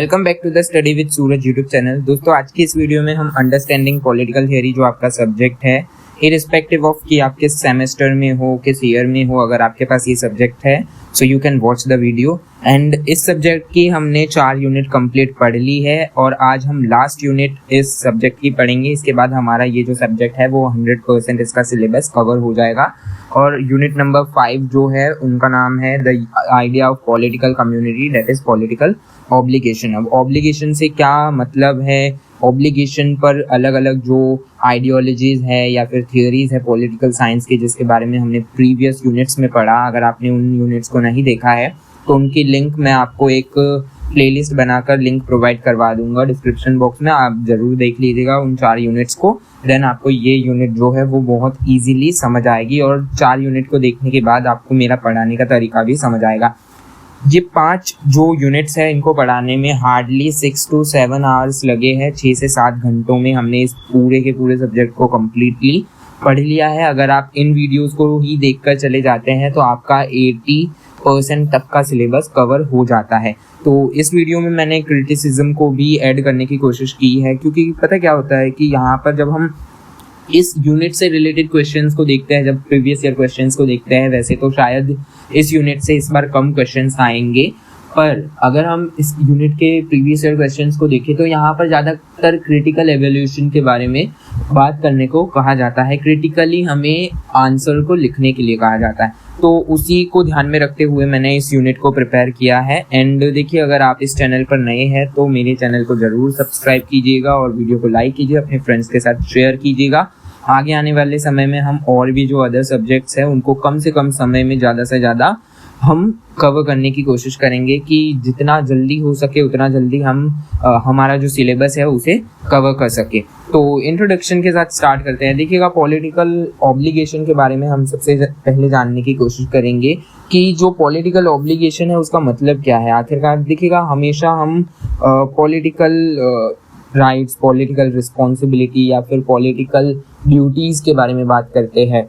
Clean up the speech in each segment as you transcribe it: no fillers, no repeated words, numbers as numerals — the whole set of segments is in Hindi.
Welcome back to the study with Suraj YouTube channel. दोस्तों, आज की इस वीडियो में हम अंडरस्टैंडिंग पॉलिटिकल थियरी जो आपका सब्जेक्ट है, इरिस्पेक्टिव ऑफ कि आप किस सेमेस्टर में हो, किस ईयर में हो, अगर आपके पास ये सब्जेक्ट है so you can watch the video. And इस सब्जेक्ट की हमने 4 यूनिट कंप्लीट पढ़ ली है और आज हम लास्ट यूनिट इस सब्जेक्ट की पढ़ेंगे। इसके बाद हमारा ये जो सब्जेक्ट है वो 100% इसका सिलेबस कवर हो जाएगा। और यूनिट नंबर 5 जो है उनका नाम है the idea of political community, that is political obligation. अब ऑब्लिगेशन से क्या मतलब है, ऑब्लिगेशन पर अलग अलग जो आइडियोलॉजीज है या फिर थियोरीज है पॉलिटिकल साइंस के, जिसके बारे में हमने प्रीवियस यूनिट्स में पढ़ा। अगर आपने उन यूनिट्स को नहीं देखा है तो उनकी लिंक मैं आपको एक प्लेलिस्ट बनाकर लिंक प्रोवाइड करवा दूंगा डिस्क्रिप्शन बॉक्स में, आप ज़रूर देख लीजिएगा उन 4 यूनिट्स को। देन आपको ये यूनिट जो है वो बहुत इजीली समझ आएगी और 4 यूनिट को देखने के बाद आपको मेरा पढ़ाने का तरीका भी समझ आएगा। ये 5 जो यूनिट्स है इनको पढ़ाने में हार्डली 6 to 7 आवर्स लगे हैं। 6 से 7 घंटों में हमने इस पूरे के पूरे सब्जेक्ट को कम्प्लीटली पढ़ लिया है। अगर आप इन वीडियोस को ही देखकर चले जाते हैं तो आपका 80% तक का सिलेबस कवर हो जाता है। तो इस वीडियो में मैंने क्रिटिसिज्म को भी ऐड करने की कोशिश की है, क्योंकि पता क्या होता है कि यहाँ पर जब हम इस यूनिट से रिलेटेड क्वेश्चंस को देखते हैं, जब प्रीवियस ईयर क्वेश्चंस को देखते हैं, वैसे तो शायद इस यूनिट से इस बार कम क्वेश्चंस आएंगे, पर अगर हम इस यूनिट के प्रीवियस ईयर क्वेश्चंस को देखें तो यहाँ पर ज़्यादातर क्रिटिकल एवोल्यूशन के बारे में बात करने को कहा जाता है। क्रिटिकली हमें आंसर को लिखने के लिए कहा जाता है, तो उसी को ध्यान में रखते हुए मैंने इस यूनिट को प्रिपेयर किया है। एंड देखिए, अगर आप इस चैनल पर नए हैं तो मेरे चैनल को ज़रूर सब्सक्राइब कीजिएगा और वीडियो को लाइक कीजिए, अपने फ्रेंड्स के साथ शेयर कीजिएगा। आगे आने वाले समय में हम और भी जो अदर सब्जेक्ट्स हैं उनको कम से कम समय में ज़्यादा से ज़्यादा हम कवर करने की कोशिश करेंगे कि जितना जल्दी हो सके उतना जल्दी हम हमारा जो सिलेबस है उसे कवर कर सके। तो इंट्रोडक्शन के साथ स्टार्ट करते हैं। देखिएगा, पॉलिटिकल ऑब्लिगेशन के बारे में हम सबसे पहले जानने की कोशिश करेंगे कि जो पॉलिटिकल ऑब्लिगेशन है उसका मतलब क्या है। आखिरकार देखिएगा, हमेशा हम पॉलिटिकल राइट्स, पॉलिटिकल रिस्पॉन्सिबिलिटी या फिर पॉलिटिकल ड्यूटीज़ के बारे में बात करते हैं,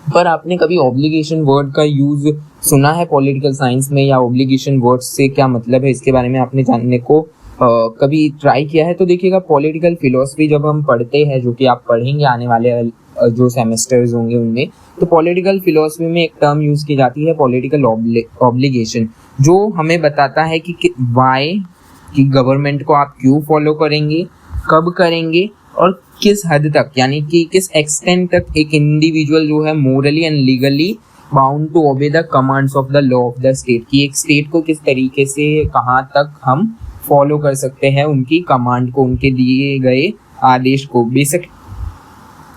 पर आपने कभी ऑब्लिगेशन वर्ड का यूज़ सुना है पॉलिटिकल साइंस में, या ऑब्लिगेशन वर्ड से क्या मतलब है इसके बारे में आपने जानने को कभी ट्राई किया है? तो देखिएगा, पॉलिटिकल फिलॉसफी जब हम पढ़ते हैं, जो कि आप पढ़ेंगे आने वाले जो सेमेस्टर्स होंगे उनमें, तो पॉलिटिकल फिलॉसफी में एक टर्म यूज़ की जाती है पॉलिटिकल ऑब्लिगेशन, जो हमें बताता है कि वाई, कि गवर्नमेंट को आप क्यों फॉलो करेंगे, कब करेंगे और किस हद तक, यानी कि किस एक्सटेंट तक एक इंडिविजुअल जो है morally and legally bound to obey the commands of the law of the state, कि एक स्टेट को किस तरीके से कहाँ तक हम फॉलो कर सकते हैं उनकी कमांड को, उनके दिए गए आदेश को।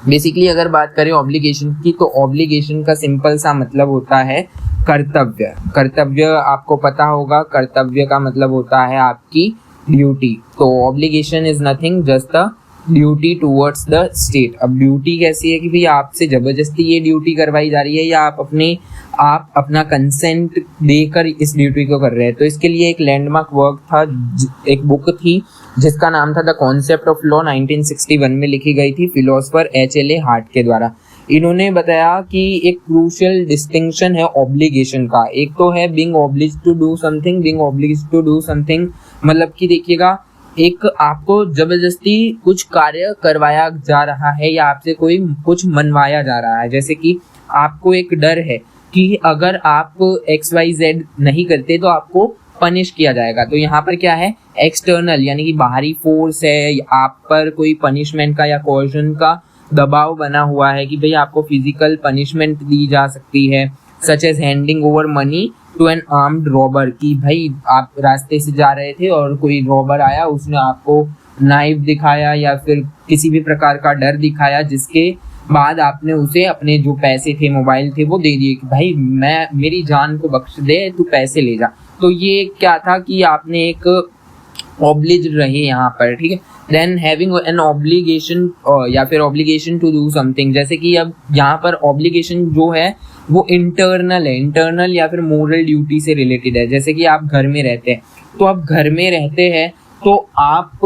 बेसिकली अगर बात करें ऑब्लिगेशन की, तो ऑब्लिगेशन का सिंपल सा मतलब होता है कर्तव्य। कर्तव्य आपको पता होगा, कर्तव्य का मतलब होता है आपकी ड्यूटी। तो obligation is nothing just the duty towards the state. अब ड्यूटी कैसी है कि भाई आपसे जबरदस्ती ये ड्यूटी करवाई जा रही है या आप अपना कंसेंट देकर इस ड्यूटी को कर रहे हैं। तो इसके लिए एक लैंडमार्क वर्क था, एक बुक थी जिसका नाम था द कॉन्सेप्ट ऑफ लॉ, 1961 में लिखी गई थी फिलोसोफर HLA हार्ट के द्वारा। इन्होंने बताया कि एक क्रूशियल डिस्टिंक्शन है ऑब्लिगेशन का। एक तो है being obliged to do something, being obliged to do something मतलब कि देखिएगा, एक आपको जबरदस्ती कुछ कार्य करवाया जा रहा है या आपसे कोई कुछ मनवाया जा रहा है। जैसे कि आपको एक डर है कि अगर आप XYZ नहीं करते तो आपको पनिश किया जाएगा। तो यहाँ पर क्या है, एक्सटर्नल यानी कि बाहरी फोर्स है, आप पर कोई पनिशमेंट का या कोर्शन का दबाव बना हुआ है कि भाई आपको फिजिकल पनिशमेंट दी जा सकती है, such as handing over money to an armed robber, कि भाई आप रास्ते से जा रहे थे और कोई रॉबर आया, उसने आपको नाइफ दिखाया या फिर किसी भी प्रकार का डर दिखाया, जिसके बाद आपने उसे अपने जो पैसे थे, मोबाइल थे, वो दे दिए कि भाई मेरी जान को बख्श दे, तू पैसे ले जा। तो ये क्या था कि आपने एक ऑब्लिज रहे यहाँ पर, ठीक है। देन हैविंग एन ऑब्लिगेशन या फिर ऑब्लिगेशन टू डू समथिंग, जैसे कि अब यहाँ पर ऑब्लिगेशन जो है वो इंटरनल है, इंटरनल या फिर मोरल ड्यूटी से रिलेटेड है। जैसे कि आप घर में रहते हैं, तो आप घर में रहते हैं तो आप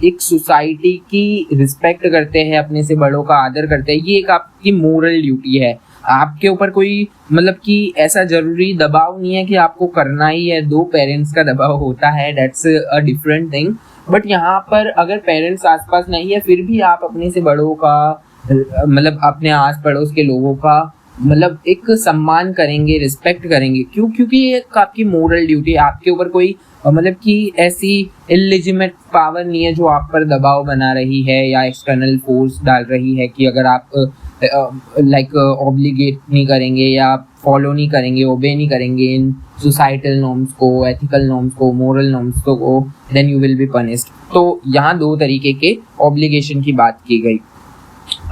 एक सोसाइटी की रिस्पेक्ट करते हैं, अपने से बड़ों का आदर करते हैं, ये एक आपकी मोरल ड्यूटी है। आपके ऊपर कोई मतलब कि ऐसा जरूरी दबाव नहीं है कि आपको करना ही है। दो पेरेंट्स का दबाव होता है, that's a different thing. But यहाँ पर अगर पेरेंट्स आसपास नहीं है फिर भी आप अपने से बड़ों का मतलब अपने आस पड़ोस के लोगों का मतलब एक सम्मान करेंगे, रिस्पेक्ट करेंगे। क्यों? क्योंकि ये आपकी मोरल ड्यूटी, आपके ऊपर कोई मतलब कि ऐसी इलिजिमेट पावर नहीं है जो आप पर दबाव बना रही है या एक्सटर्नल फोर्स डाल रही है कि अगर आप लाइक ऑब्लिगेट नहीं करेंगे या फॉलो नहीं करेंगे, ओबे नहीं करेंगे इन सोसाइटल नॉर्म्स को, एथिकल नॉर्म्स को, मोरल नॉर्म्स को, then you will be punished. तो यहाँ दो तरीके के ऑब्लिगेशन की बात की गई।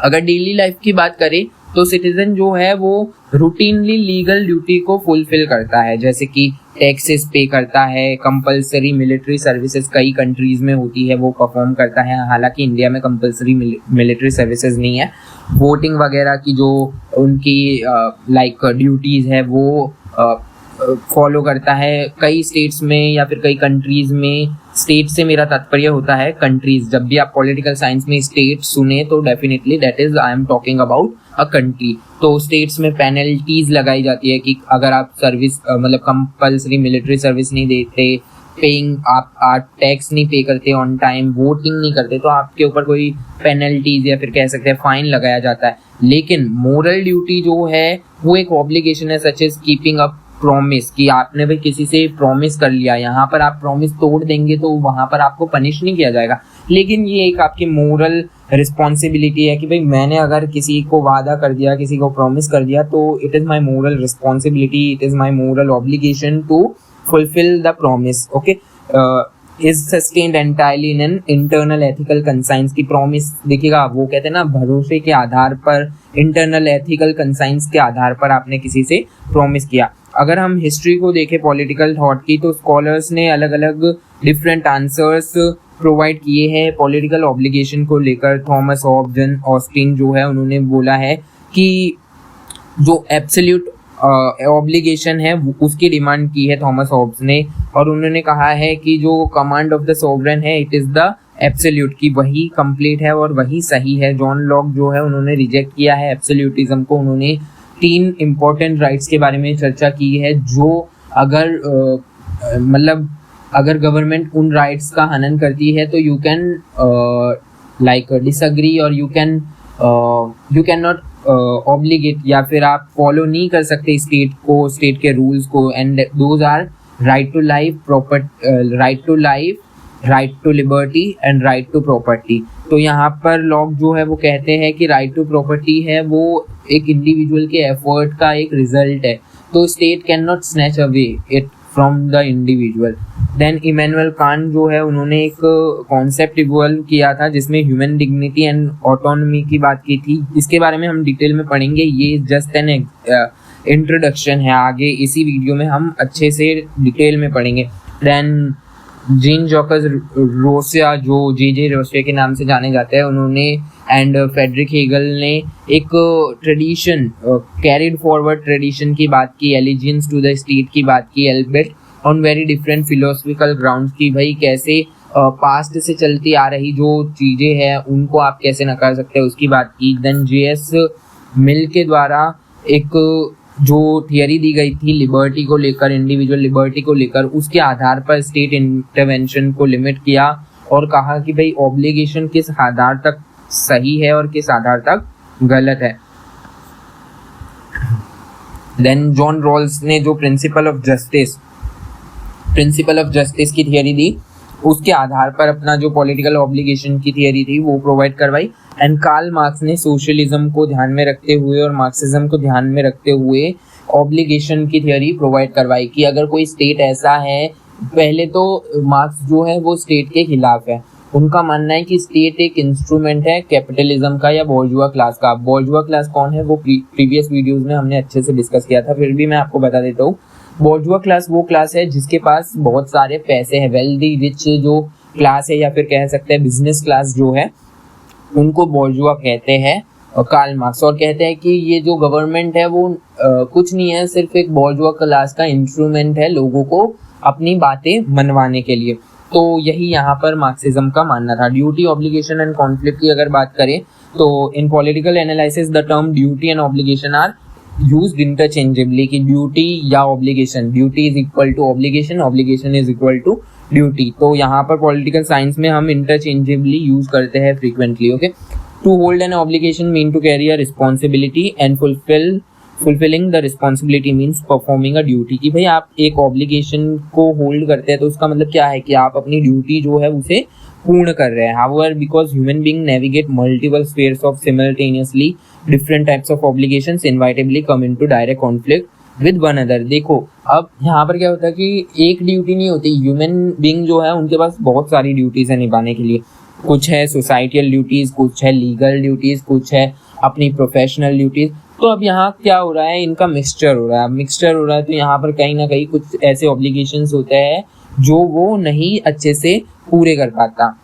अगर डेली लाइफ की बात करें तो सिटीजन जो है वो रूटीनली लीगल ड्यूटी को फुलफिल करता है, जैसे कि टैक्सेस पे करता है, कंपलसरी मिलिट्री सर्विसेज कई कंट्रीज में होती है वो परफॉर्म करता है, हालांकि इंडिया में कंपलसरी मिलिट्री सर्विसेज नहीं है। वोटिंग वगैरह की जो उनकी लाइक ड्यूटीज है वो फॉलो करता है कई स्टेट्स में या फिर कई कंट्रीज में। स्टेट से मेरा तात्पर्य होता है कंट्रीज। जब भी आप पॉलिटिकल साइंस में स्टेट सुने तो definitely that is I am talking about a country. तो स्टेट्स में पेनल्टीज लगाई जाती है कि अगर आप सर्विस मतलब कंपल्सरी मिलिट्री सर्विस नहीं देते, पेइंग आप टैक्स नहीं पे करते ऑन टाइम, वोटिंग नहीं करते, तो आपके ऊपर कोई पेनल्टीज या फिर कह सकते हैं फाइन लगाया जाता है। लेकिन मोरल ड्यूटी जो है वो एक ऑब्लिगेशन है, such as keeping up promise, कि आपने भाई किसी से प्रॉमिस कर लिया, यहाँ पर आप प्रॉमिस तोड़ देंगे तो वहां पर आपको पनिश नहीं किया जाएगा। लेकिन ये एक आपकी मोरल रिस्पॉन्सिबिलिटी है कि भाई मैंने अगर किसी को वादा कर दिया, किसी को प्रॉमिस कर दिया, तो it is my moral responsibility, it is my moral obligation to fulfil the promise. Okay, is sustained entirely in an internal ethical conscience की प्रॉमिस देखिएगा, वो कहते हैं ना भरोसे के आधार पर, इंटरनल एथिकल कंसाइंस के आधार पर आपने किसी से प्रॉमिस किया। अगर हम हिस्ट्री को देखें पॉलिटिकल थॉट की, तो स्कॉलर्स ने अलग अलग डिफरेंट आंसर्स प्रोवाइड किए हैं पॉलिटिकल ऑब्लिगेशन को लेकर। थॉमस हॉब्स, जॉन ऑस्टिन जो है उन्होंने बोला है कि जो एब्सोल्यूट ऑब्लिगेशन है उसकी डिमांड की है थॉमस हॉब्स ने, और उन्होंने कहा है कि जो कमांड ऑफ द सोवरेन है इट इज द एब्सोल्यूट, की वही कंप्लीट है और वही सही है। जॉन लॉक जो है उन्होंने रिजेक्ट किया है एब्सोल्यूटिज्म को। उन्होंने 3 इम्पोर्टेंट राइट्स के बारे में चर्चा की है जो अगर मतलब अगर गवर्नमेंट उन राइट्स का हनन करती है तो यू कैन लाइक डिसएग्री और यू कैन नॉट ऑब्लिगेट, या फिर आप फॉलो नहीं कर सकते स्टेट को, स्टेट के रूल्स को। And those are right to life, right to liberty and right to property. तो यहाँ पर लॉक जो है वो कहते हैं कि राइट टू प्रॉपर्टी है वो एक इंडिविजुअल के एफर्ट का एक रिजल्ट है, तो state can not snatch away it from the individual. Then Immanuel Kant जो है उन्होंने एक कॉन्सेप्ट इवॉल्व किया था जिसमें ह्यूमन डिग्निटी एंड ऑटोनॉमी की बात की थी। इसके बारे में हम डिटेल में पढ़ेंगे, ये जस्ट एन इंट्रोडक्शन है, आगे इसी वीडियो में हम अच्छे से डिटेल में पढ़ेंगे। देन जीन जॉकस रोसिया जो जे रोसिया के नाम से जाने जाते हैं, उन्होंने एंड फ्रेडरिक हेगल ने एक ट्रेडिशन कैरिड फॉरवर्ड ट्रेडिशन की बात की, एलिजियंस टू द स्टेट की बात की, Albert on very different philosophical grounds की भाई कैसे पास्ट से चलती आ रही जो चीज़ें हैं उनको आप कैसे नकार सकते हैं उसकी बात की। देन जेएस मिल के द्वारा एक जो थियरी दी गई थी लिबर्टी को लेकर, इंडिविजुअल लिबर्टी को लेकर, उसके आधार पर स्टेट इंटरवेंशन को लिमिट किया और कहा कि भाई ऑब्लिगेशन किस आधार तक सही है और किस आधार तक गलत है। देन जॉन रॉल्स ने जो प्रिंसिपल ऑफ जस्टिस की थियरी दी, उसके आधार पर अपना जो पॉलिटिकल ऑब्लिगेशन की थियरी थी वो प्रोवाइड करवाई। एंड कार्ल मार्क्स ने सोशलिज्म को ध्यान में रखते हुए और मार्क्सिज्म को ध्यान में रखते हुए ऑब्लिगेशन की थियरी प्रोवाइड करवाई कि अगर कोई स्टेट ऐसा है, पहले तो मार्क्स जो है वो स्टेट के खिलाफ है, उनका मानना है कि स्टेट एक इंस्ट्रूमेंट है कैपिटलिज्म का या बोर्जुआ क्लास का। बोर्जुआ क्लास कौन है वो प्रीवियस वीडियोस में हमने अच्छे से डिस्कस किया था, फिर भी मैं आपको बता देता हूँ। बोर्जुआ क्लास वो क्लास है जिसके पास बहुत सारे पैसे हैं, वेल्दी रिच जो क्लास है, या फिर कह सकते हैं बिजनेस क्लास जो है, उनको बोर्जुआ कहते हैं कार्ल मार्क्स। और कहते हैं कि ये जो गवर्नमेंट है वो कुछ नहीं है, सिर्फ एक बोर्जुआ क्लास का इंस्ट्रूमेंट है लोगों को अपनी बातें मनवाने के लिए। तो यही यहाँ पर मार्क्सिज्म का मानना था। ड्यूटी, ऑब्लिगेशन एंड कॉन्फ्लिक्ट की अगर बात करें तो in political analysis the term duty and obligation are used interchangeably कि ड्यूटी या obligation, duty is equal to obligation, obligation is equal to duty. तो यहाँ पर पॉलिटिकल साइंस में हम इंटरचेंजेबली यूज करते हैं frequently. Okay, to hold an obligation mean to carry a responsibility and fulfilling the responsibility means performing a duty. कि भाई आप एक ऑब्लिगेशन को होल्ड करते हैं तो उसका मतलब क्या है कि आप अपनी ड्यूटी जो है उसे पूर्ण कर रहे हैं। However because human being navigate multiple spheres of simultaneously different types of obligations inevitably come into direct conflict with one another. देखो अब यहाँ पर क्या होता है कि एक ड्यूटी नहीं होती, ह्यूमन बीइंग जो है उनके पास बहुत सारी ड्यूटीज है निभाने के लिए। कुछ है सोसाइटियल ड्यूटीज, कुछ है लीगल ड्यूटीज, कुछ है अपनी प्रोफेशनल ड्यूटीज। तो अब यहाँ क्या हो रहा है, इनका मिक्सचर हो रहा है। मिक्सचर हो रहा है तो यहाँ पर कहीं ना कहीं कुछ ऐसे ऑब्लिगेशंस होते हैं जो वो नहीं अच्छे से पूरे कर पाता।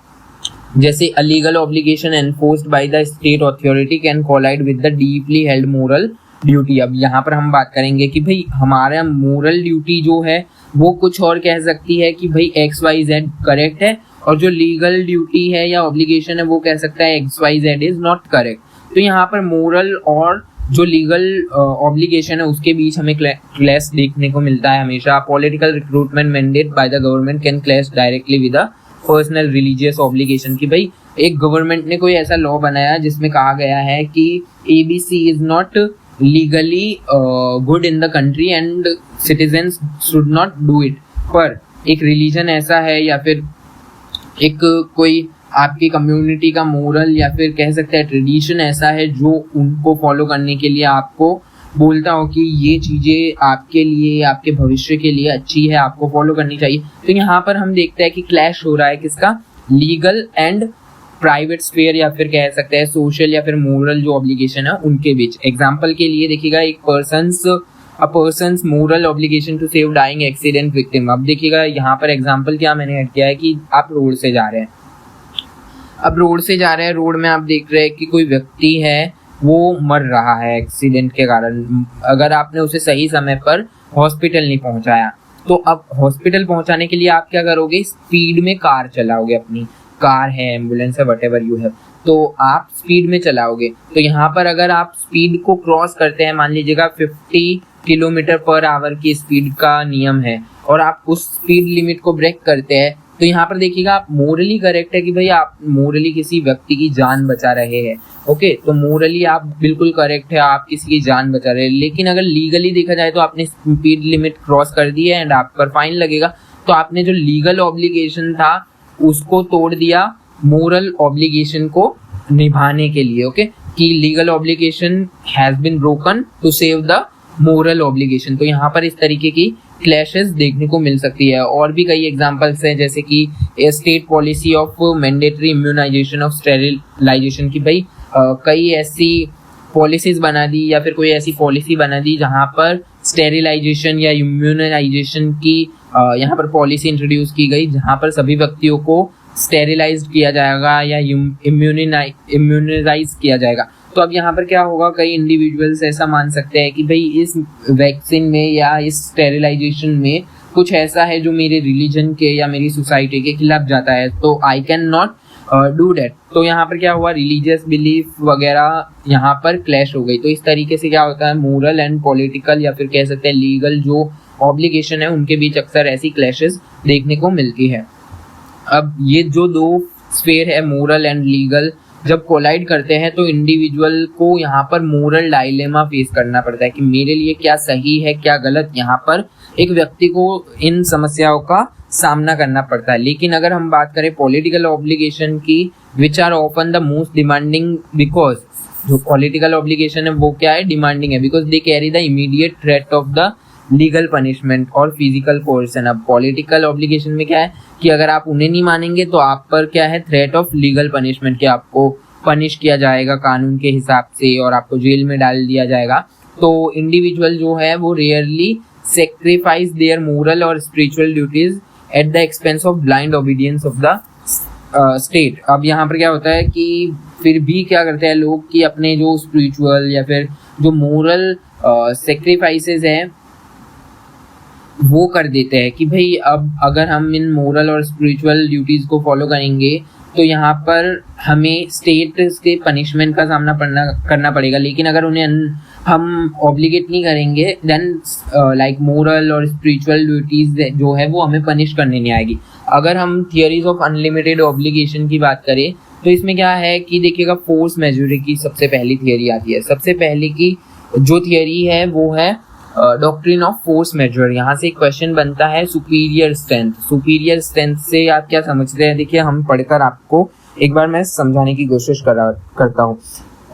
जैसे a legal obligation enforced by the state authority can collide with the deeply held moral duty. अब यहाँ पर हम बात करेंगे कि भाई हमारा मोरल ड्यूटी जो है वो कुछ और कह सकती है कि भाई XYZ करेक्ट है, और जो लीगल ड्यूटी है या ऑब्लिगेशन है वो कह सकता है XYZ इज नॉट करेक्ट। तो यहाँ पर मोरल और जो लीगल ऑब्लिगेशन है उसके बीच हमें क्लैश देखने को मिलता है हमेशा। Political recruitment mandate by the government can clash directly with the personal religious obligation. कि भाई एक गवर्नमेंट ने कोई ऐसा लॉ बनाया जिसमें कहा गया है कि ABC is not legally good in the country and citizens should not do it, पर एक रिलीजन ऐसा है या फिर एक कोई आपकी कम्युनिटी का मोरल या फिर कह सकते हैं ट्रेडिशन ऐसा है जो उनको फॉलो करने के लिए आपको बोलता हो कि ये चीज़ें आपके लिए, आपके भविष्य के लिए अच्छी है, आपको फॉलो करनी चाहिए। तो यहाँ पर हम देखते हैं कि क्लैश हो रहा है किसका, लीगल एंड प्राइवेट स्फीयर या फिर कह सकते हैं सोशल या फिर मोरल जो ऑब्लिगेशन है उनके बीच। एग्जाम्पल के लिए देखिएगा, एक a person's moral obligation to save dying accident victim. अब देखिएगा यहाँ पर एग्जाम्पल क्या मैंने ऐड किया है कि आप रोड से जा रहे हैं, अब रोड से जा रहे हैं, रोड में आप देख रहे हैं कि कोई व्यक्ति है वो मर रहा है एक्सीडेंट के कारण। अगर आपने उसे सही समय पर हॉस्पिटल नहीं पहुंचाया तो अब हॉस्पिटल पहुंचाने के लिए आप क्या करोगे, स्पीड में कार चलाओगे, अपनी कार है, एम्बुलेंस है, व्हाटएवर यू हैव, तो आप स्पीड में चलाओगे। तो यहाँ पर अगर आप स्पीड को क्रॉस करते हैं, मान लीजिएगा 50 किलोमीटर पर आवर की स्पीड का नियम है और आप उस स्पीड लिमिट को ब्रेक करते हैं, तो यहाँ पर देखिएगा आप मोरली करेक्ट है कि भाई आप मोरली किसी व्यक्ति की जान बचा रहे हैं। ओके, तो मोरली आप बिल्कुल करेक्ट है, आप किसी की जान बचा रहे हैं। लेकिन अगर लीगली देखा जाए तो आपने स्पीड लिमिट क्रॉस कर दी है एंड आप पर फाइन लगेगा। तो आपने जो लीगल ऑब्लिगेशन था उसको तोड़ दिया मोरल ऑब्लिगेशन को निभाने के लिए। ओके, कि legal obligation has been broken to save the moral obligation. तो यहाँ पर इस तरीके की क्लैशेस देखने को मिल सकती है। और भी कई एग्जांपल्स हैं, जैसे कि state policy of mandatory immunisation of sterilisation. की भाई कई ऐसी पॉलिसीज बना दी या फिर कोई ऐसी पॉलिसी बना दी जहाँ पर स्टेरिलाइजेशन या इम्यूनाइजेशन की यहाँ पर पॉलिसी इंट्रोड्यूस की गई, जहाँ पर सभी व्यक्तियों को स्टेरिलाइज किया जाएगा या इम्यूनाइज किया जाएगा। तो अब यहाँ पर क्या होगा, कई इंडिविजुअल्स ऐसा मान सकते हैं कि भाई इस वैक्सीन में या इस स्टेरिलाइजेशन में कुछ ऐसा है जो मेरे रिलीजन के या मेरी सोसाइटी के खिलाफ जाता है, तो I can not do that. तो यहाँ पर क्या हुआ, रिलीजियस बिलीफ वगैरह यहाँ पर क्लैश हो गई। तो इस तरीके से क्या होता है, मोरल एंड पॉलिटिकल या फिर कह सकते हैं लीगल जो ऑब्लिगेशन है उनके बीच अक्सर ऐसी क्लैशेस देखने को मिलती है। अब ये जो दो स्फीयर है, मोरल एंड लीगल, जब कोलाइड करते हैं तो इंडिविजुअल को यहाँ पर मोरल डायलेमा फेस करना पड़ता है कि मेरे लिए क्या सही है क्या गलत। यहाँ पर एक व्यक्ति को इन समस्याओं का सामना करना पड़ता है। लेकिन अगर हम बात करें पॉलिटिकल ऑब्लिगेशन की, which are often the most demanding, because जो पॉलिटिकल ऑब्लिगेशन है वो क्या है, डिमांडिंग है, because they carry the immediate threat of the legal punishment और फिजिकल कोर्सन। अब पॉलिटिकल ऑब्लिगेशन में क्या है कि अगर आप उन्हें नहीं मानेंगे तो आप पर क्या है, थ्रेट ऑफ लीगल पनिशमेंट, कि आपको पनिश किया जाएगा कानून के हिसाब से और आपको जेल में डाल दिया जाएगा। तो इंडिविजुअल जो है वो रेयरली सेक्रीफाइस देयर मोरल और spiritual duties at the expense of blind obedience of the state. अब यहाँ पर क्या होता है कि फिर भी क्या करते हैं लोग कि अपने जो स्पिरिचुअल या फिर जो मोरल सेक्रीफाइसेस हैं वो कर देते हैं कि भाई अब अगर हम इन मोरल और स्पिरिचुअल ड्यूटीज़ को फॉलो करेंगे तो यहाँ पर हमें स्टेट के पनिशमेंट का सामना करना पड़ेगा। लेकिन अगर उन्हें हम ऑब्लिगेट नहीं करेंगे, देन लाइक मोरल और स्पिरिचुअल ड्यूटीज जो है वो हमें पनिश करने नहीं आएगी। अगर हम थियरीज ऑफ अनलिमिटेड ऑब्लिगेशन की बात करें तो इसमें क्या है कि देखिएगा फोर्स मेजोरिटी की सबसे पहली थियरी आती है। सबसे पहले की जो थियरी है वो है डॉक्ट्रिन ऑफ फोर्स मेजर। यहाँ से एक क्वेश्चन बनता है सुपीरियर स्ट्रेंथ। सुपीरियर स्ट्रेंथ से आप क्या समझते हैं? देखिए हम पढ़कर आपको एक बार मैं समझाने की कोशिश करता हूँ।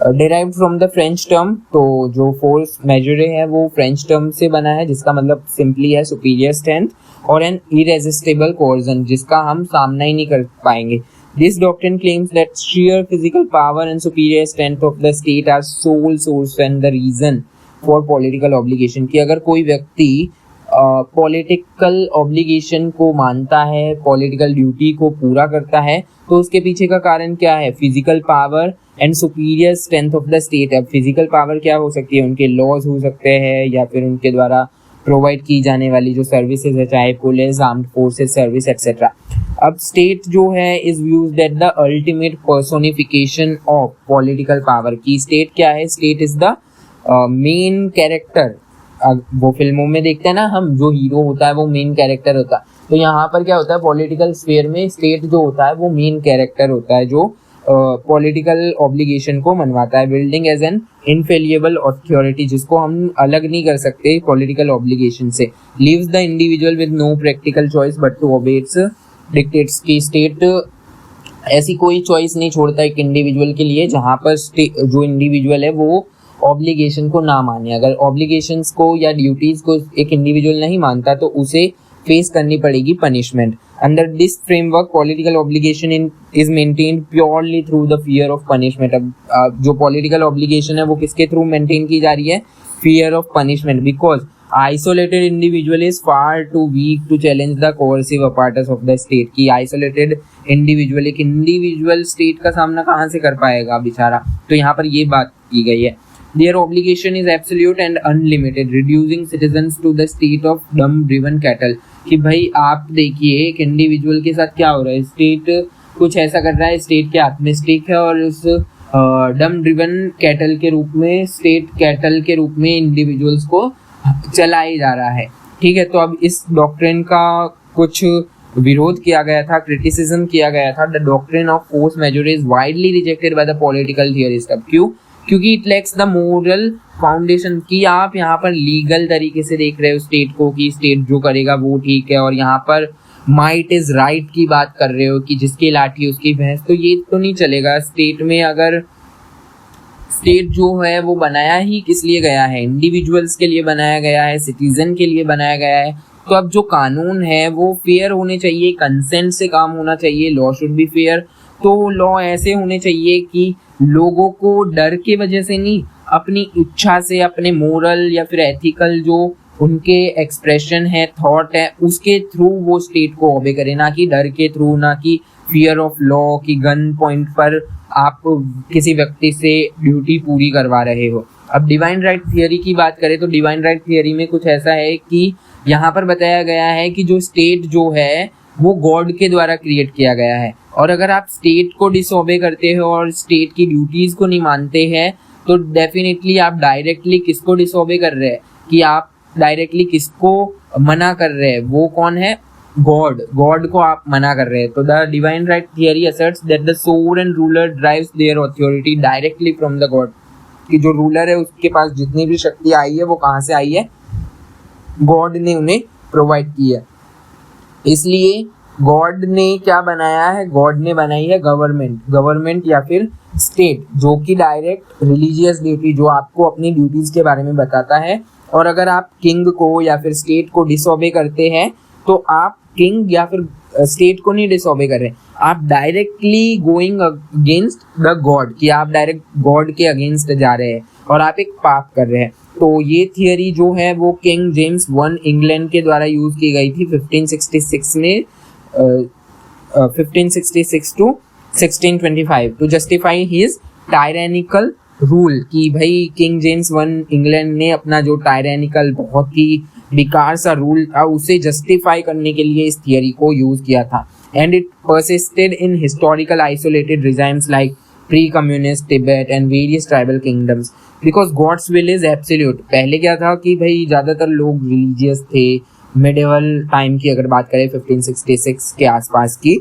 Derived from the French term, तो जो फोर्स मेजर है वो फ्रेंच टर्म से बना है जिसका मतलब सिंपली है सुपीरियर स्ट्रेंथ, और एन इरेजिस्टिबल कोर्जन जिसका हम सामना ही नहीं कर पाएंगे। This doctrine claims that sheer physical power and superior strength of the state are sole source and the reason for political obligation। कि अगर कोई व्यक्ति पॉलिटिकल ऑब्लिगेशन को मानता है, पॉलिटिकल ड्यूटी को पूरा करता है, तो उसके पीछे का कारण क्या है? Physical power and superior strength of the state. अब फिजिकल पावर क्या हो सकती है? उनके लॉज हो सकते हैं या फिर उनके द्वारा प्रोवाइड की जाने वाली जो सर्विसेज है, चाहे police, armed forces service etcetera. अब स्टेट जो है is viewed at the ultimate personification of political power. की स्टेट क्या है? State is the main character. वो फिल्मों में देखते हैं ना हम, जो हीरो होता है वो मेन कैरेक्टर होता है, तो यहाँ पर क्या होता है? पॉलिटिकल स्फीयर में स्टेट जो होता है वो मेन कैरेक्टर होता है जो पॉलिटिकल ऑब्लिगेशन को मनवाता है। Building as an infallible authority, जिसको हम अलग नहीं कर सकते पॉलिटिकल ऑब्लिगेशन से। Leaves the individual with no practical choice but to obey its dictates. की स्टेट ऐसी कोई चॉइस नहीं छोड़ता एक इंडिविजुअल के लिए जहाँ पर जो इंडिविजुअल है वो ऑब्लिगेशन को ना माने। अगर ऑब्लिगेशंस को या ड्यूटीज को एक इंडिविजुअल नहीं मानता तो उसे फेस करनी पड़ेगी punishment. Under this framework political obligation is maintained purely through the fear of punishment. अब जो पॉलिटिकल ऑब्लिगेशन है वो किसके थ्रू मेंटेन की जा रही है? Fear of punishment, because isolated individual is far too weak to challenge the coercive apparatus of the state. की आइसोलेटेड इंडिविजुअल, एक इंडिविजुअल स्टेट का सामना कहाँ से कर पाएगा बेचारा? तो यहाँ पर ये बात की गई है। Their obligation is absolute and unlimited, reducing citizens to the state of dumb-driven cattle। कि भाई आप देखिए एक इंडिविजुअल के साथ क्या हो रहा है, स्टेट कुछ ऐसा कर रहा है, स्टेट के हाथ में स्टिक है और उस डम ड्रिवन कैटल के रूप में, स्टेट कैटल के रूप में इंडिविजुअल्स को चलाया जा रहा है। ठीक है, तो अब इस डॉक्ट्रिन का कुछ विरोध किया गया था, क्रिटिसिज्म किया गया था। The doctrine of force majeure is widely rejected by the political theorist. अब क्यों? क्योंकि it lacks the moral foundation. की आप यहाँ पर लीगल तरीके से देख रहे हो स्टेट को, कि स्टेट जो करेगा वो ठीक है, और यहाँ पर माइट इज राइट की बात कर रहे हो कि जिसकी लाठी उसकी भैंस, तो ये तो नहीं चलेगा। स्टेट में अगर स्टेट जो है वो बनाया ही किस लिए गया है? इंडिविजुअल्स के लिए बनाया गया है, सिटीजन के लिए बनाया गया है। तो अब जो कानून है वो फेयर होने चाहिए, कंसेंट से काम होना चाहिए, लॉ शुड बी फेयर। तो लॉ ऐसे होने चाहिए कि लोगों को डर के वजह से नहीं, अपनी इच्छा से, अपने मोरल या फिर एथिकल जो उनके एक्सप्रेशन है, थॉट है, उसके थ्रू वो स्टेट को ओबे करे, ना कि डर के थ्रू, ना कि फियर ऑफ लॉ की गन पॉइंट पर आप किसी व्यक्ति से ड्यूटी पूरी करवा रहे हो। अब डिवाइन राइट थियरी की बात करें तो डिवाइन राइट थियरी में कुछ ऐसा है कि यहाँ पर बताया गया है कि जो स्टेट जो है वो गॉड के द्वारा क्रिएट किया गया है, और अगर आप स्टेट को डिसओबे करते हो और स्टेट की ड्यूटीज को नहीं मानते हैं तो डेफिनेटली आप डायरेक्टली किसको डिसओबे कर रहे हैं? कि आप डायरेक्टली किसको मना कर रहे हैं? वो कौन है? गॉड। गॉड को आप मना कर रहे हैं। तो the divine right theory assets that the sovereign ruler drives there authority directly from the God. कि जो रूलर है उसके पास जितनी भी शक्ति आई है वो कहाँ से आई है? गॉड ने उन्हें प्रोवाइड की है। इसलिए गॉड ने क्या बनाया है? गॉड ने बनाई है गवर्नमेंट। गवर्नमेंट या फिर स्टेट, जो कि डायरेक्ट रिलीजियस ड्यूटी, जो आपको अपनी ड्यूटीज के बारे में बताता है। और अगर आप किंग को या फिर स्टेट को डिसओबे करते हैं तो आप किंग या फिर स्टेट को नहीं डिसओबे कर रहे, आप directly going against the God, कि आप डायरेक्ट गॉड के अगेंस्ट जा रहे हैं और आप एक पाप कर रहे हैं। तो ये थियरी जो है वो किंग जेम्स वन इंग्लैंड के द्वारा यूज की गई थी 1566 में, 1566 to 1625 to justify his tyrannical rule. कि भाई किंग जेम्स वन इंग्लैंड ने अपना जो टायरेनिकल, बहुत ही बेकार सा रूल था, उसे जस्टिफाई करने के लिए इस थियरी को यूज किया था। And it persisted in historical isolated regimes like pre communist Tibet and various tribal kingdoms. Because God's will is absolute. पहले क्या था कि भाई ज़्यादातर लोग रिलीजियस थे, मिडिवल टाइम की अगर बात करें 1566 के आसपास की,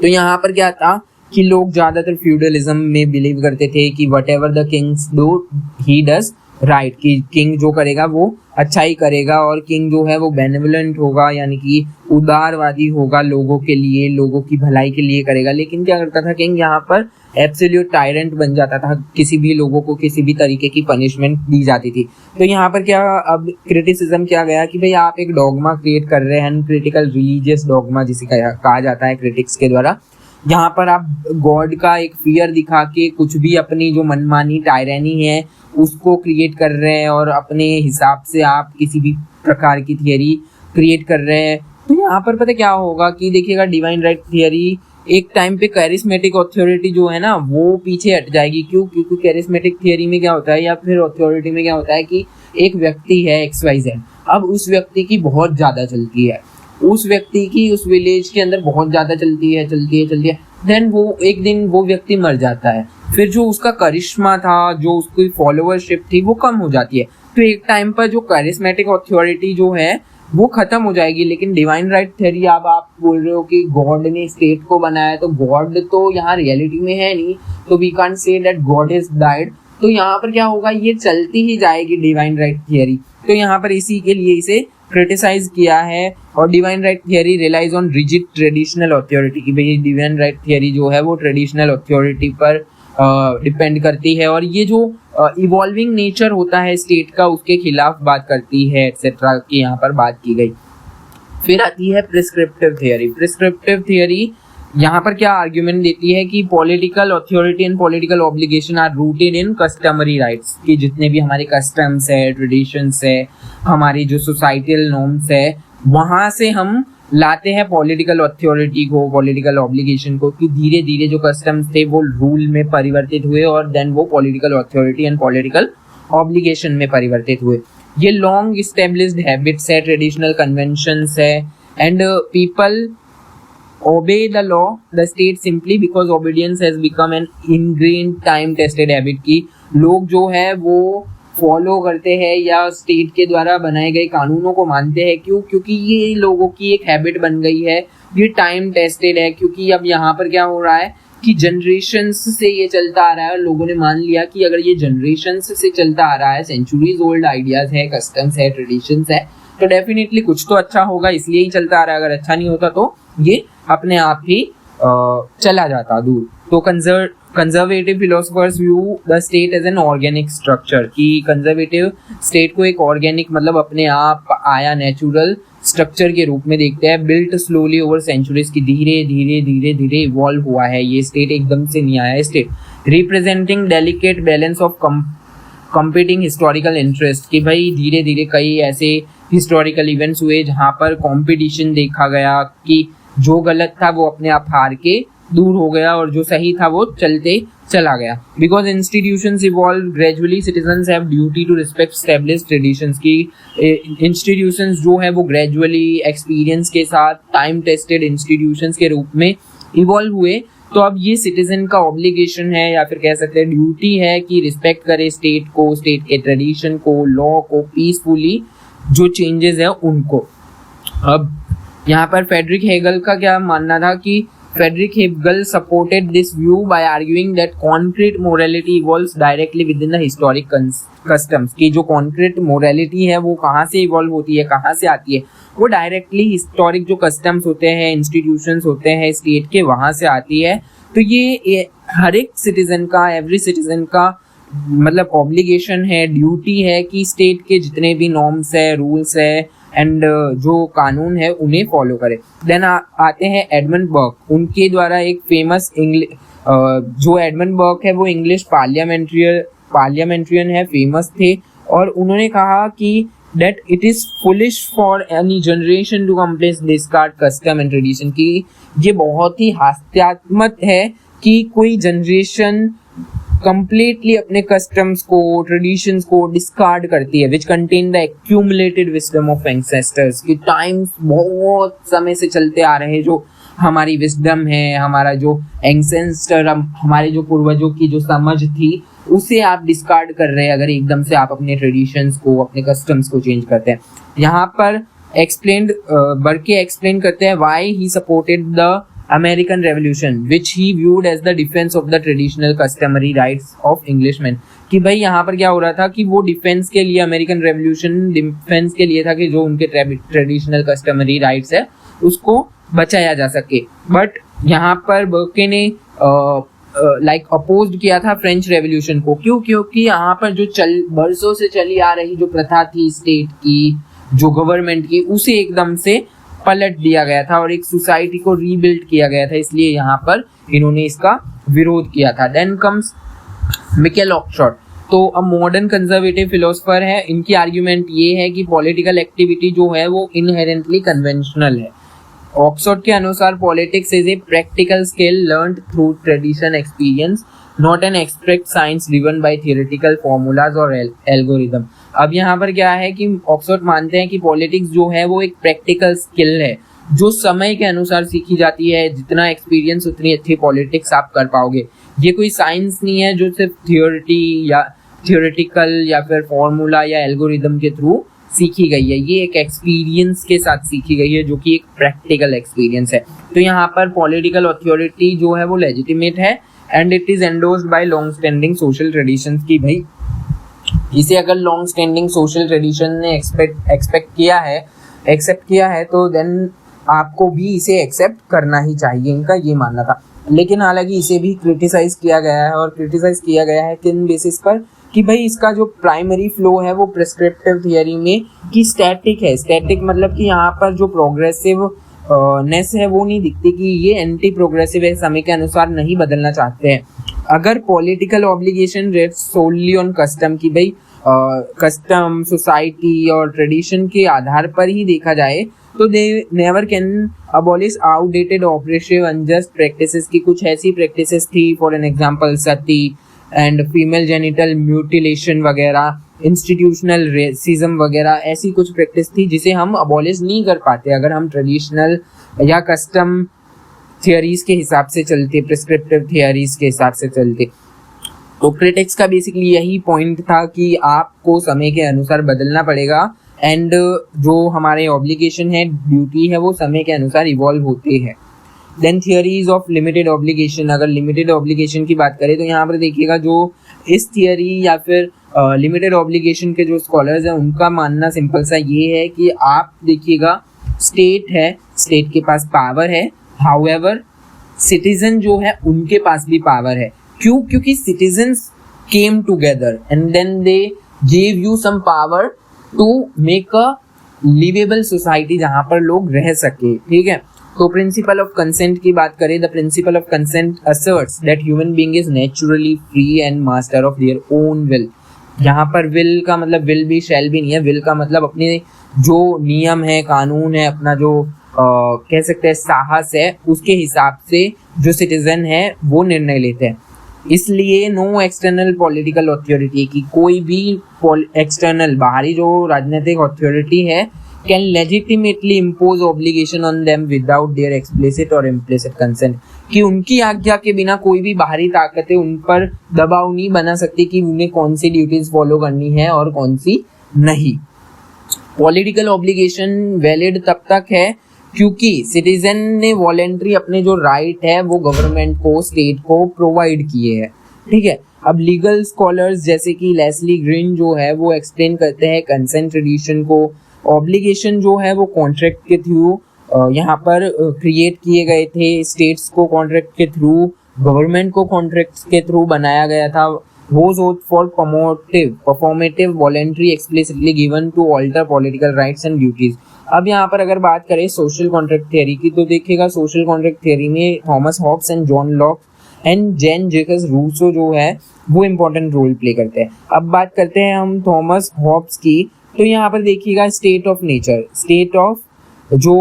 तो यहाँ पर क्या था कि लोग ज़्यादातर फ्यूडलिज्म में बिलीव करते थे कि what ever the Kings do he does right, कि किंग जो करेगा वो अच्छा ही करेगा, और किंग जो है वो बेनेवलेंट होगा, यानी कि उदारवादी होगा, लोगों के लिए, लोगों की भलाई के लिए करेगा। लेकिन क्या करता था किंग, यहाँ पर एब्सोल्यूट टायरेंट बन जाता था, किसी भी लोगों को किसी भी तरीके की पनिशमेंट दी जाती थी। तो यहाँ पर क्या अब क्रिटिसिज्म क्या गया कि भाई आप एक डॉगमा क्रिएट कर रहे हैं, क्रिटिकल रिलीजियस डॉगमा जिसे कहा जाता है क्रिटिक्स के द्वारा। यहाँ पर आप गॉड का एक फियर दिखा के कुछ भी अपनी जो मनमानी टायरानी है उसको क्रिएट कर रहे हैं, और अपने हिसाब से आप किसी भी प्रकार की थियरी क्रिएट कर रहे हैं। तो यहाँ पर पता क्या होगा कि देखिएगा, डिवाइन राइट थियरी एक टाइम पे कैरिस्मेटिक अथॉरिटी जो है ना वो पीछे हट जाएगी। क्यों? क्योंकि कैरिस्मेटिक थियरी में क्या होता है, या फिर अथॉरिटी में क्या होता है कि एक व्यक्ति है XYZ, अब उस व्यक्ति की बहुत ज़्यादा चलती है, उस व्यक्ति की उस विलेज के अंदर बहुत ज़्यादा चलती है, देन वो एक दिन वो व्यक्ति मर जाता है, फिर जो उसका करिश्मा था, जो उसकी फॉलोअरशिप थी वो कम हो जाती है। तो एक टाइम पर जो कैरिस्मेटिक अथॉरिटी जो है वो खत्म हो जाएगी। लेकिन डिवाइन राइट थ्योरी, अब आप बोल रहे हो कि गॉड ने स्टेट को बनाया, तो गॉड तो यहाँ रियलिटी में है नहीं, तो we can't say that God is died. तो यहाँ पर क्या होगा, ये चलती ही जाएगी डिवाइन राइट थियरी। तो यहाँ पर इसी के लिए इसे क्रिटिसाइज किया है। और divine right theory relies on rigid traditional authority, की भाई डिवाइन राइट थियरी जो है वो ट्रेडिशनल अथॉरिटी पर डिपेंड करती है, और ये जो इवॉल्विंग नेचर होता है स्टेट का उसके खिलाफ बात करती है, एक्सेट्रा की यहाँ पर बात की गई। फिर आती है प्रिस्क्रिप्टिव थियरी। प्रिस्क्रिप्टिव थियरी यहाँ पर क्या आर्ग्यूमेंट देती है कि political authority and political obligation are rooted in customary rights, कि जितने भी हमारे कस्टम्स है, ट्रेडिशंस है, हमारी जो सोसाइटल नॉर्म्स है, वहाँ से हम लाते हैं पॉलिटिकल अथॉरिटी को, पॉलिटिकल ऑब्लिगेशन को, कि धीरे धीरे जो कस्टम्स थे वो रूल में परिवर्तित हुए, और देन वो political authority and political obligation में परिवर्तित हुए। ये लॉन्ग एस्टेब्लिश्ड हैबिट्स है, ट्रेडिशनल कन्वेंशंस है, and people obey the law, the state simply because obedience has become an ingrained time tested habit, की लोग जो है वो फॉलो करते हैं या स्टेट के द्वारा बनाए गए कानूनों को मानते हैं। क्यों? क्योंकि ये लोगों की एक हैबिट बन गई है, ये टाइम टेस्टेड है। क्योंकि अब यहाँ पर क्या हो रहा है कि जनरेशंस से ये चलता आ रहा है, और लोगों ने मान लिया कि अगर ये जनरेशंस से चलता आ रहा है, सेंचुरीज ओल्ड आइडियाज है, कस्टम्स है, ट्रेडिशंस है, तो डेफिनेटली कुछ तो अच्छा होगा, इसलिए ही चलता आ रहा है। अगर अच्छा नहीं होता तो ये अपने आप ही चला जाता दूर। तो conservative philosophers view the state as an organic structure, कि कंजर्वेटिव स्टेट को एक ऑर्गेनिक, मतलब अपने आप आया नेचुरल स्ट्रक्चर के रूप में देखते हैं, बिल्ट स्लोली ओवर सेंचुरीज, की धीरे धीरे धीरे धीरे इवॉल्व हुआ है ये स्टेट, एकदम से नहीं आया है state. Representing delicate balance of competing historical interest, कि भाई धीरे धीरे कई ऐसे हिस्टोरिकल इवेंट्स हुए जहाँ पर कंपटीशन देखा गया, कि जो गलत था वो अपने आप हार के दूर हो गया, और जो सही था वो चलते चला गया। Because institutions evolve gradually, citizens have duty to respect established traditions, की इंस्टीट्यूशंस जो है वो ग्रेजुअली एक्सपीरियंस के साथ टाइम टेस्टेड इंस्टीट्यूशंस के रूप में इवॉल्व हुए। तो अब ये सिटीजन का ऑब्लिगेशन है, या फिर कह सकते हैं ड्यूटी है, कि रिस्पेक्ट करे स्टेट को, स्टेट के ट्रेडिशन को, लॉ को, पीसफुली जो चेंजेस है उनको। अब यहाँ पर फेडरिक हेगल का क्या मानना था, कि Friedrich Hegel supported this view by arguing that concrete morality evolves directly within the historic customs, की जो कॉन्क्रीट मोरालिटी है वो कहाँ से इवॉल्व होती है, कहाँ से आती है, वो डायरेक्टली हिस्टोरिक जो कस्टम्स होते हैं, इंस्टीट्यूशंस होते हैं स्टेट के, वहाँ से आती है। तो ये हर एक सिटीजन का, एवरी सिटीजन का मतलब ऑब्लिगेशन है, ड्यूटी है, कि स्टेट के जितने भी नॉर्म्स है, रूल्स है एंड जो कानून है उन्हें फॉलो करे। देन आते हैं एडमंड बर्क, उनके द्वारा एक फेमस जो एडमंड बर्क है वो इंग्लिश पार्लियामेंट्रियन है, फेमस थे, और उन्होंने कहा कि that it is foolish for any generation to completely discard custom and tradition, की ये बहुत ही हास्यात्मक है कि कोई जनरेशन completely अपने customs को, traditions को discard करती है, which contain the accumulated wisdom of ancestors, कि times बहुत समय से चलते आ रहे हैं, जो हमारी विजडम है, हमारा जो एंसेस्टर, हमारे जो पूर्वजों की जो समझ थी, उसे आप डिस्कार्ड कर रहे हैं अगर एकदम से आप अपने ट्रेडिशंस को, अपने कस्टम्स को चेंज करते हैं। यहाँ पर एक्सप्लेन्ड बर्के एक्सप्लेन करते हैं why he supported the American revolution which he viewed as the defence of the traditional customary rights of Englishman. कि भाई यहाँ पर क्या हो रहा था कि वो डिफेंस के लिए, अमेरिकन रेवोल्यूशन डिफेंस के लिए था कि जो उनके ट्रेडिशनल कस्टमरी राइट्स है उसको बचाया जा सके। बट यहाँ पर बर्के ने अपोज्ड किया था फ्रेंच रेवोल्यूशन को। क्यों? क्योंकि यहाँ पर जो बरसों से चली आ रही जो प्रथा थी स्टेट की, जो गवर्नमेंट की, उसे एकदम से पलट दिया गया था और एक सोसाइटी को रीबिल्ड किया गया था, इसलिए यहाँ पर इन्होंने इसका विरोध किया था। Then comes Michael Oxford. तो अब मॉडर्न कंजर्वेटिव फिलोसोफर है, इनकी आर्ग्यूमेंट ये है कि पॉलिटिकल एक्टिविटी जो है वो इनहेरेंटली कन्वेंशनल है। ऑक्सफोर्ड के अनुसार politics is a practical skill learned through tradition experience, not an abstract science driven by theoretical formulas और एल्गोरिदम। अब यहाँ पर क्या है कि ऑक्सफोर्ड मानते हैं कि पॉलिटिक्स जो है वो एक प्रैक्टिकल स्किल है जो समय के अनुसार सीखी जाती है। जितना एक्सपीरियंस उतनी अच्छी पॉलिटिक्स आप कर पाओगे। ये कोई साइंस नहीं है जो सिर्फ थियोरेटिकल या फिर फॉर्मूला या एल्गोरिदम के थ्रू सीखी गई है। ये एक एक्सपीरियंस के साथ सीखी गई है जो कि एक प्रैक्टिकल एक्सपीरियंस है। तो यहाँ पर पॉलिटिकल अथॉरिटी जो है वो लेजिटिमेट है and it is endorsed by long standing social traditions. की भाई इसे अगर लॉन्ग स्टैंडिंग सोशल ट्रेडिशन ने एक्सेप्ट किया है तो देन आपको भी इसे एक्सेप्ट करना ही चाहिए, इनका ये मानना था। लेकिन हालांकि इसे भी क्रिटिसाइज किया गया है, और क्रिटिसाइज किया गया है किन बेसिस पर कि भाई इसका जो प्राइमरी फ्लो है वो प्रिस्क्रिप्टिव थियरी में कि स्टैटिक है। स्टैटिक मतलब कि यहाँ पर जो प्रोग्रेसिव नेस है वो नहीं दिखती, कि ये एंटी प्रोग्रेसिव है, समय के अनुसार नहीं बदलना चाहते हैं। अगर political obligation rest solely on custom, की भाई कस्टम, सोसाइटी और ट्रेडिशन के आधार पर ही देखा जाए तो they never can abolish outdated operative unjust practices. की कुछ ऐसी प्रैक्टिसेस थी, for an example Sati and female genital mutilation वगैरह, इंस्टीट्यूशनल रेसिज्म वगैरह, ऐसी कुछ प्रैक्टिस थी जिसे हम अबॉलिश नहीं कर पाते अगर हम ट्रेडिशनल या कस्टम थियरीज के हिसाब से चलते, प्रिस्क्रिप्टिव थियरीज के हिसाब से चलते। तो क्रिटिक्स का बेसिकली यही पॉइंट था कि आपको समय के अनुसार बदलना पड़ेगा एंड जो हमारे ऑब्लिगेशन है, ड्यूटी है, वो समय के अनुसार इवॉल्व होते हैं। Then theories of limited obligation. अगर लिमिटेड ऑब्लिगेशन की बात करें तो यहाँ पर देखिएगा जो इस थियरी या फिर लिमिटेड ऑब्लिगेशन के जो स्कॉलर्स हैं उनका मानना सिंपल सा ये है कि आप देखिएगा स्टेट है, स्टेट के पास पावर है, हाउएवर सिटीजन जो है उनके पास भी पावर है। क्यों? क्योंकि citizens came together and then they give you some power to make a livable society जहां पर लोग रह सके। ठीक है, तो प्रिंसिपल ऑफ कंसेंट की बात करें, the principle of consent assets that human being is naturally free and master of their own will. यहाँ पर विल का मतलब विल भी शैल भी नहीं है, विल का मतलब अपने जो नियम है, कानून है, अपना जो कह सकते हैं साहस है, उसके हिसाब से जो सिटीजन है वो निर्णय लेते हैं। इसलिए नो एक्सटर्नल पॉलिटिकल अथॉरिटी, की कोई भी एक्सटर्नल बाहरी जो राजनीतिक अथॉरिटी है can legitimately impose obligation on them without their explicit और इम्प्लिसिट कंसेंट। कि उनकी आज्ञा के बिना कोई भी बाहरी ताकतें उन पर दबाव नहीं बना सकती कि उन्हें कौन सी ड्यूटीज फॉलो करनी है और कौन सी नहीं। पॉलिटिकल ऑब्लिगेशन वैलिड तब तक है क्योंकि सिटीजन ने वॉलेंट्री अपने जो राइट है वो गवर्नमेंट को, स्टेट को प्रोवाइड किए हैं। ठीक है, अब लीगल स्कॉलर्स जैसे कि लेस्ली ग्रीन जो है वो एक्सप्लेन करते हैं कंसेंट ट्रेडिशन को। ऑब्लिगेशन जो है वो कॉन्ट्रैक्ट के थ्रू यहाँ पर क्रिएट किए गए थे, स्टेट्स को कॉन्ट्रैक्ट के थ्रू, गवर्नमेंट को कॉन्ट्रैक्ट के थ्रू बनाया गया था। Those oath for performative, voluntary, explicitly given to alter political rights and duties। अब यहाँ पर अगर बात करें सोशल कॉन्ट्रैक्ट थियरी की तो देखिएगा सोशल कॉन्ट्रैक्ट थियरी में Thomas Hobbes and John Locke and Jean Jacques Rousseau जो है वो इम्पोर्टेंट रोल प्ले करते हैं। अब बात करते हैं हम थॉमस हॉब्स की, तो यहाँ पर देखिएगा state of nature, state of जो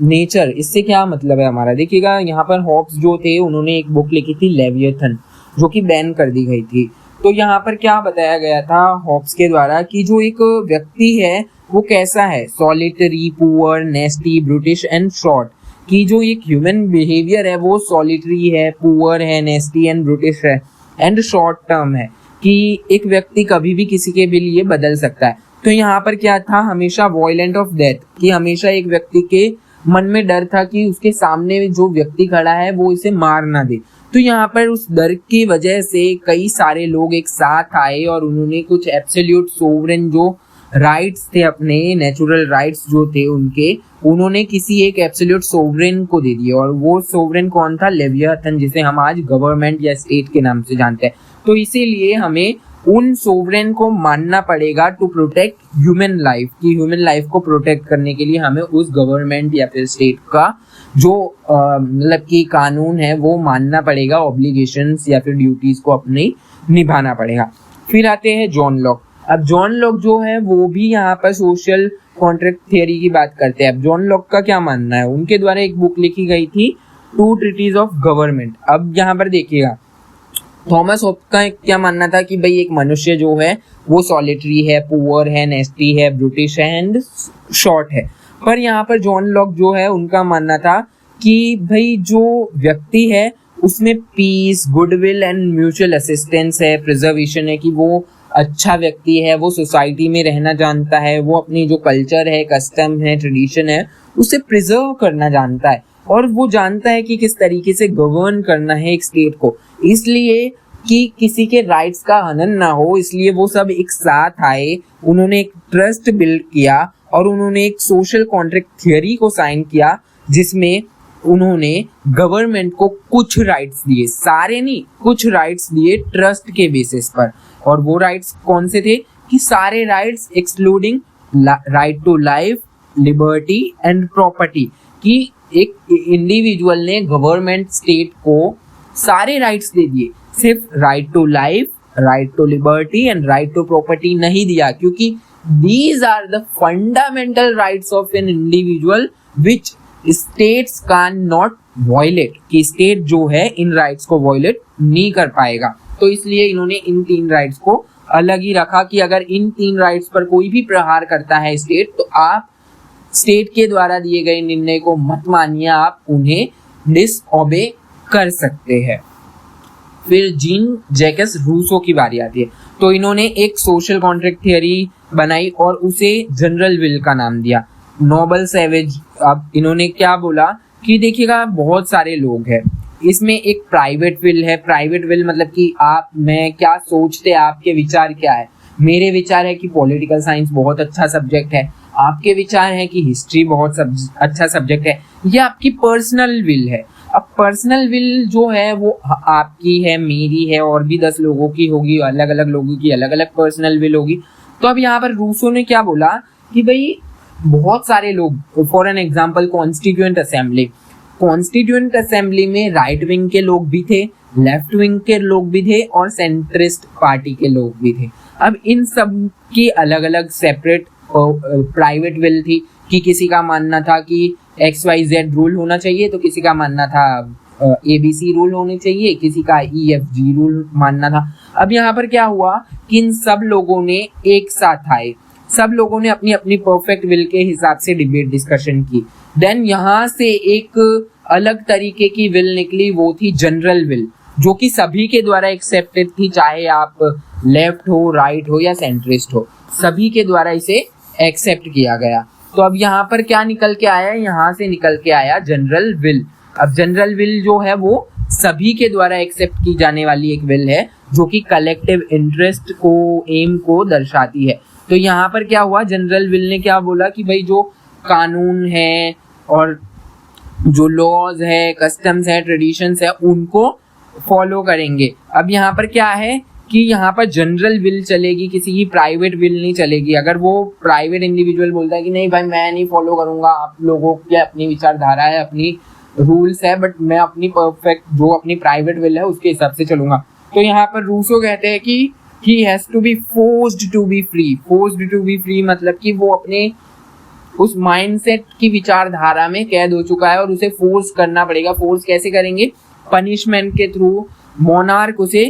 नेचर, इससे क्या मतलब है हमारा। देखिएगा यहाँ पर हॉब्स जो थे उन्होंने एक बुक लिखी थी लेविएथन जो कि बैन कर दी गई थी। तो यहाँ पर क्या बताया गया था हॉब्स के द्वारा कि जो एक व्यक्ति है वो कैसा है, solitary, poor, नेस्टी, brutish and short. कि जो एक ह्यूमन बिहेवियर है वो सॉलिटरी है, पुअर है, नेस्टी एंड ब्रूटिश है एंड शॉर्ट टर्म है, कि एक व्यक्ति कभी भी किसी के भी लिए बदल सकता है। तो यहाँ पर क्या था, हमेशा वॉयलेंट ऑफ डेथ, कि हमेशा एक व्यक्ति के मन में डर था कि उसके सामने जो व्यक्ति खड़ा है वो इसे मार ना दे। तो यहाँ पर उस डर की वजह से कई सारे लोग एक साथ आए और उन्होंने कुछ एब्सोल्यूट सोवरेन जो राइट्स थे, अपने नेचुरल राइट्स जो थे उनके, उन्होंने किसी एक एब्सोल्यूट सोवरेन को दे दिए। और वो सोवरेन कौन था? लेवियाथन, जिसे हम आज गवर्नमेंट या स्टेट के नाम से जानते हैं। तो इसीलिए हमें उन सोवरेन को मानना पड़ेगा टू प्रोटेक्ट ह्यूमन लाइफ, कि ह्यूमन लाइफ को प्रोटेक्ट करने के लिए हमें उस गवर्नमेंट या फिर स्टेट का जो मतलब कि कानून है वो मानना पड़ेगा, ऑब्लिगेशंस या फिर ड्यूटीज को अपनी निभाना पड़ेगा। फिर आते हैं जॉन लॉक। अब जॉन लॉक जो है वो भी यहाँ पर सोशल कॉन्ट्रैक्ट थियरी की बात करते हैं। अब जॉन लॉक का क्या मानना है? उनके द्वारा एक बुक लिखी गई थी, टू ट्रीटीज ऑफ गवर्नमेंट। अब यहाँ पर देखिएगा, थॉमस होब्स का क्या मानना था कि भाई एक मनुष्य जो है वो सॉलिटरी है, पुअर है, नेस्टी है, ब्रूटिश है एंड शॉर्ट है। पर यहाँ पर जॉन लॉक जो है उनका मानना था कि भाई जो व्यक्ति है उसमें peace, goodwill and mutual assistance है, प्रिजर्वेशन है, कि वो अच्छा व्यक्ति है, वो सोसाइटी में रहना जानता है, वो अपनी जो कल्चर है, कस्टम है, ट्रेडिशन है, उसे प्रिजर्व करना जानता है और वो जानता है कि किस तरीके से गवर्न करना है एक स्टेट को, इसलिए कि किसी के राइट्स का हनन ना हो, इसलिए वो सब एक साथ आए, उन्होंने एक ट्रस्ट बिल्ड किया और उन्होंने एक सोशल कॉन्ट्रैक्ट थियरी को साइन किया, जिसमें उन्होंने गवर्नमेंट को कुछ राइट्स दिए, सारे नहीं, कुछ राइट्स दिए ट्रस्ट के बेसिस पर। और वो राइट्स कौन से थे? कि सारे rights excluding right to life, liberty and property, कि एक इंडिविजुअल ने गवर्नमेंट स्टेट को सारे राइट्स दे दिए, सिर्फ right to life, right to liberty and right to property नहीं दिया, क्योंकि these are the fundamental rights of an individual which states can not violate, कि स्टेट जो है इन राइट्स को वायलेट नहीं कर पाएगा। तो इसलिए इन्होंने इन 3 राइट्स को अलग ही रखा कि अगर इन 3 राइट्स पर कोई भी प्रहार करता है स्टेट, तो आप स्टेट के द्वारा दिए गए निर्णय को मत मानिए, आप उन्हें डिसओबे कर सकते हैं। फिर जीन जैकस रूसो की बारी आती है। तो इन्होंने एक सोशल कॉन्ट्रैक्ट थियरी बनाई और उसे जनरल विल का नाम दिया। नोबल सैवेज, अब इन्होंने क्या बोला कि देखिएगा बहुत सारे लोग हैं, इसमें एक प्राइवेट विल है। प्राइवेट विल मतलब कि आप, मैं क्या सोचते, आपके विचार क्या है। मेरे विचार है कि पॉलिटिकल साइंस बहुत अच्छा सब्जेक्ट है, आपके विचार है कि हिस्ट्री बहुत अच्छा सब्जेक्ट है। ये आपकी पर्सनल विल है। अब पर्सनल विल जो है वो आपकी है, मेरी है, और भी 10 लोगों की होगी, अलग अलग लोगों की अलग अलग पर्सनल विल होगी। तो अब यहाँ पर रूसो ने क्या बोला कि भाई बहुत सारे लोग, for an example constituent assembly, constituent assembly में राइट विंग के लोग भी थे, लेफ्ट विंग के लोग भी थे और सेंट्रिस्ट पार्टी के लोग भी थे। अब इन सब की अलग अलग सेपरेट प्राइवेट विल थी, कि किसी का मानना था कि XYZ रूल होना चाहिए, तो किसी का मानना था ABC रूल होने चाहिए, किसी का EFG रूल मानना था। अब यहाँ पर क्या हुआ कि इन सब लोगों ने एक साथ आए, सब लोगों ने अपनी अपनी परफेक्ट विल के हिसाब से डिबेट डिस्कशन की। देन यहाँ से एक अलग तरीके की विल निकली, वो थी जनरल विल, जो कि सभी के द्वारा एक्सेप्टेड थी, चाहे आप लेफ्ट हो, राइट हो या सेंट्रिस्ट हो, सभी के द्वारा इसे एक्सेप्ट किया गया। तो अब यहाँ पर क्या निकल के आया? यहाँ से निकल के आया जनरल विल। अब जनरल विल जो है वो सभी के द्वारा एक्सेप्ट की जाने वाली एक विल है, जो कि कलेक्टिव इंटरेस्ट को, एम को दर्शाती है। तो यहाँ पर क्या हुआ, जनरल विल ने क्या बोला कि भाई जो कानून है और जो लॉज है, कस्टम्स है, ट्रेडिशंस है, उनको फॉलो करेंगे। अब यहाँ पर क्या है कि यहाँ पर जनरल विल चलेगी, किसी की प्राइवेट विल नहीं चलेगी। अगर वो प्राइवेट इंडिविजुअल बोलता है कि नहीं भाई मैं नहीं फॉलो करूंगा, आप लोगों की अपनी विचारधारा है, अपनी रूल्स है, बट मैं अपनी परफेक्ट जो अपनी प्राइवेट विल है उसके हिसाब से चलूंगा, तो यहाँ पर रूसो कहते हैं कि he has to be forced to be free। forced to be free मतलब कि वो अपने उस माइंडसेट की विचारधारा में कैद हो चुका है और उसे फोर्स करना पड़ेगा। फोर्स कैसे करेंगे? पनिशमेंट के थ्रू। मोनार्क उसे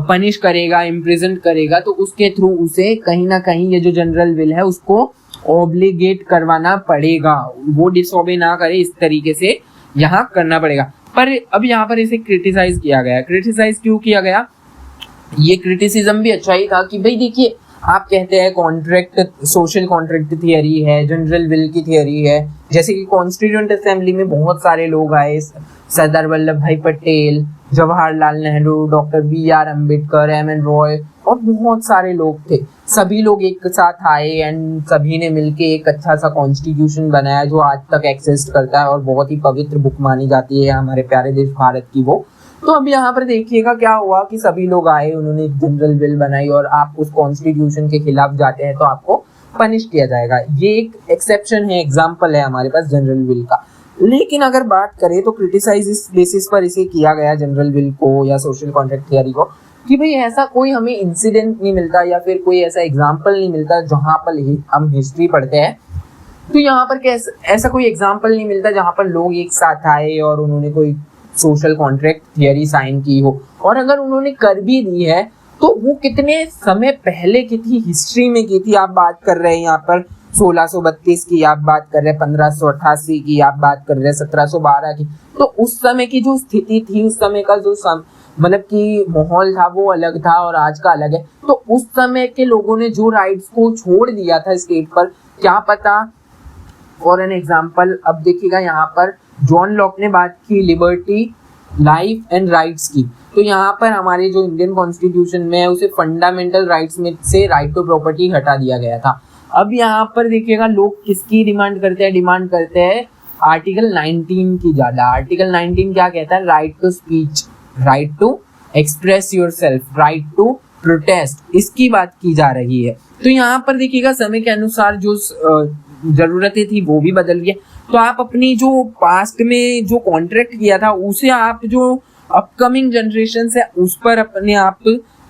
पनिश करेगा, इम्प्रिजन करेगा, तो उसके थ्रू उसे कहीं ना कहीं ये जो जनरल विल है उसको ऑब्लिगेट करवाना पड़ेगा, वो डिसओबे ना करे, इस तरीके से यहाँ करना पड़ेगा। पर अब यहाँ पर इसे क्रिटिसाइज किया गया। क्रिटिसाइज क्यों किया गया? ये क्रिटिसिज्म भी अच्छा ही था कि भाई देखिए, आप कहते हैं कॉन्ट्रैक्ट, सोशल कॉन्ट्रैक्ट थियरी है, जनरल विल की थियरी है, जैसे कि कॉन्स्टिट्यूएंट असेंबली में बहुत सारे लोग आए, Sardar Vallabh bhai Patel, Jawaharlal Nehru, doctor B R. Ambedkar, M N. Roy और बहुत सारे लोग थे। सभी लोग एक साथ आए एंड सभी ने मिलके एक अच्छा सा कॉन्स्टिट्यूशन बनाया जो आज तक एक्सिस्ट करता है और बहुत ही पवित्र बुक मानी जाती है हमारे प्यारे देश भारत की वो। तो अब यहाँ पर देखिएगा क्या हुआ कि सभी लोग आए, उन्होंने एक जनरल विल बनाई और आप उस कॉन्स्टिट्यूशन के खिलाफ जाते हैं तो आपको पनिश किया जाएगा। ये एक एक्सेप्शन है, एग्जाम्पल है हमारे पास जनरल विल का। लेकिन अगर बात करें तो क्रिटिसाइज इस बेसिस पर इसे किया गया जनरल विल को या सोशल कॉन्ट्रैक्ट थियरी को कि भाई ऐसा कोई हमें इंसिडेंट नहीं मिलता या फिर कोई ऐसा एग्जाम्पल नहीं मिलता जहाँ पर हम हिस्ट्री पढ़ते हैं तो यहाँ पर ऐसा कोई एग्जाम्पल नहीं मिलता जहाँ पर लोग एक साथ आए और उन्होंने कोई सोशल कॉन्ट्रैक्ट थियरी साइन की हो। और अगर उन्होंने कर भी दी है तो वो कितने समय पहले की थी, हिस्ट्री में की थी। आप बात कर रहे हैं यहाँ पर 1632 की, आप बात कर रहे हैं 1588 की, आप बात कर रहे हैं 1712 की। तो उस समय की जो स्थिति थी, उस समय का जो मतलब कि माहौल था वो अलग था और आज का अलग है। तो उस समय के लोगों ने जो राइट्स को छोड़ दिया था स्टेट पर, क्या पता। फॉर एन एग्जाम्पल अब देखिएगा यहाँ पर जॉन लॉक ने बात की लिबर्टी, लाइफ एंड राइट्स की। तो यहाँ पर हमारे जो इंडियन कॉन्स्टिट्यूशन में है उसे फंडामेंटल राइट्स में से राइट टू प्रॉपर्टी हटा दिया गया था। अब यहाँ पर देखिएगा लोग किसकी डिमांड करते हैं? डिमांड करते हैं आर्टिकल 19 की ज्यादा। आर्टिकल 19 क्या कहता है? Right to speech, right to express yourself, right to protest, इसकी बात की जा रही है। तो यहाँ पर देखिएगा समय के अनुसार जो जरूरतें थी वो भी बदल गई। तो आप अपनी जो पास्ट में जो कॉन्ट्रैक्ट किया था उसे आप जो अपकमिंग जनरेशन है उस पर अपने आप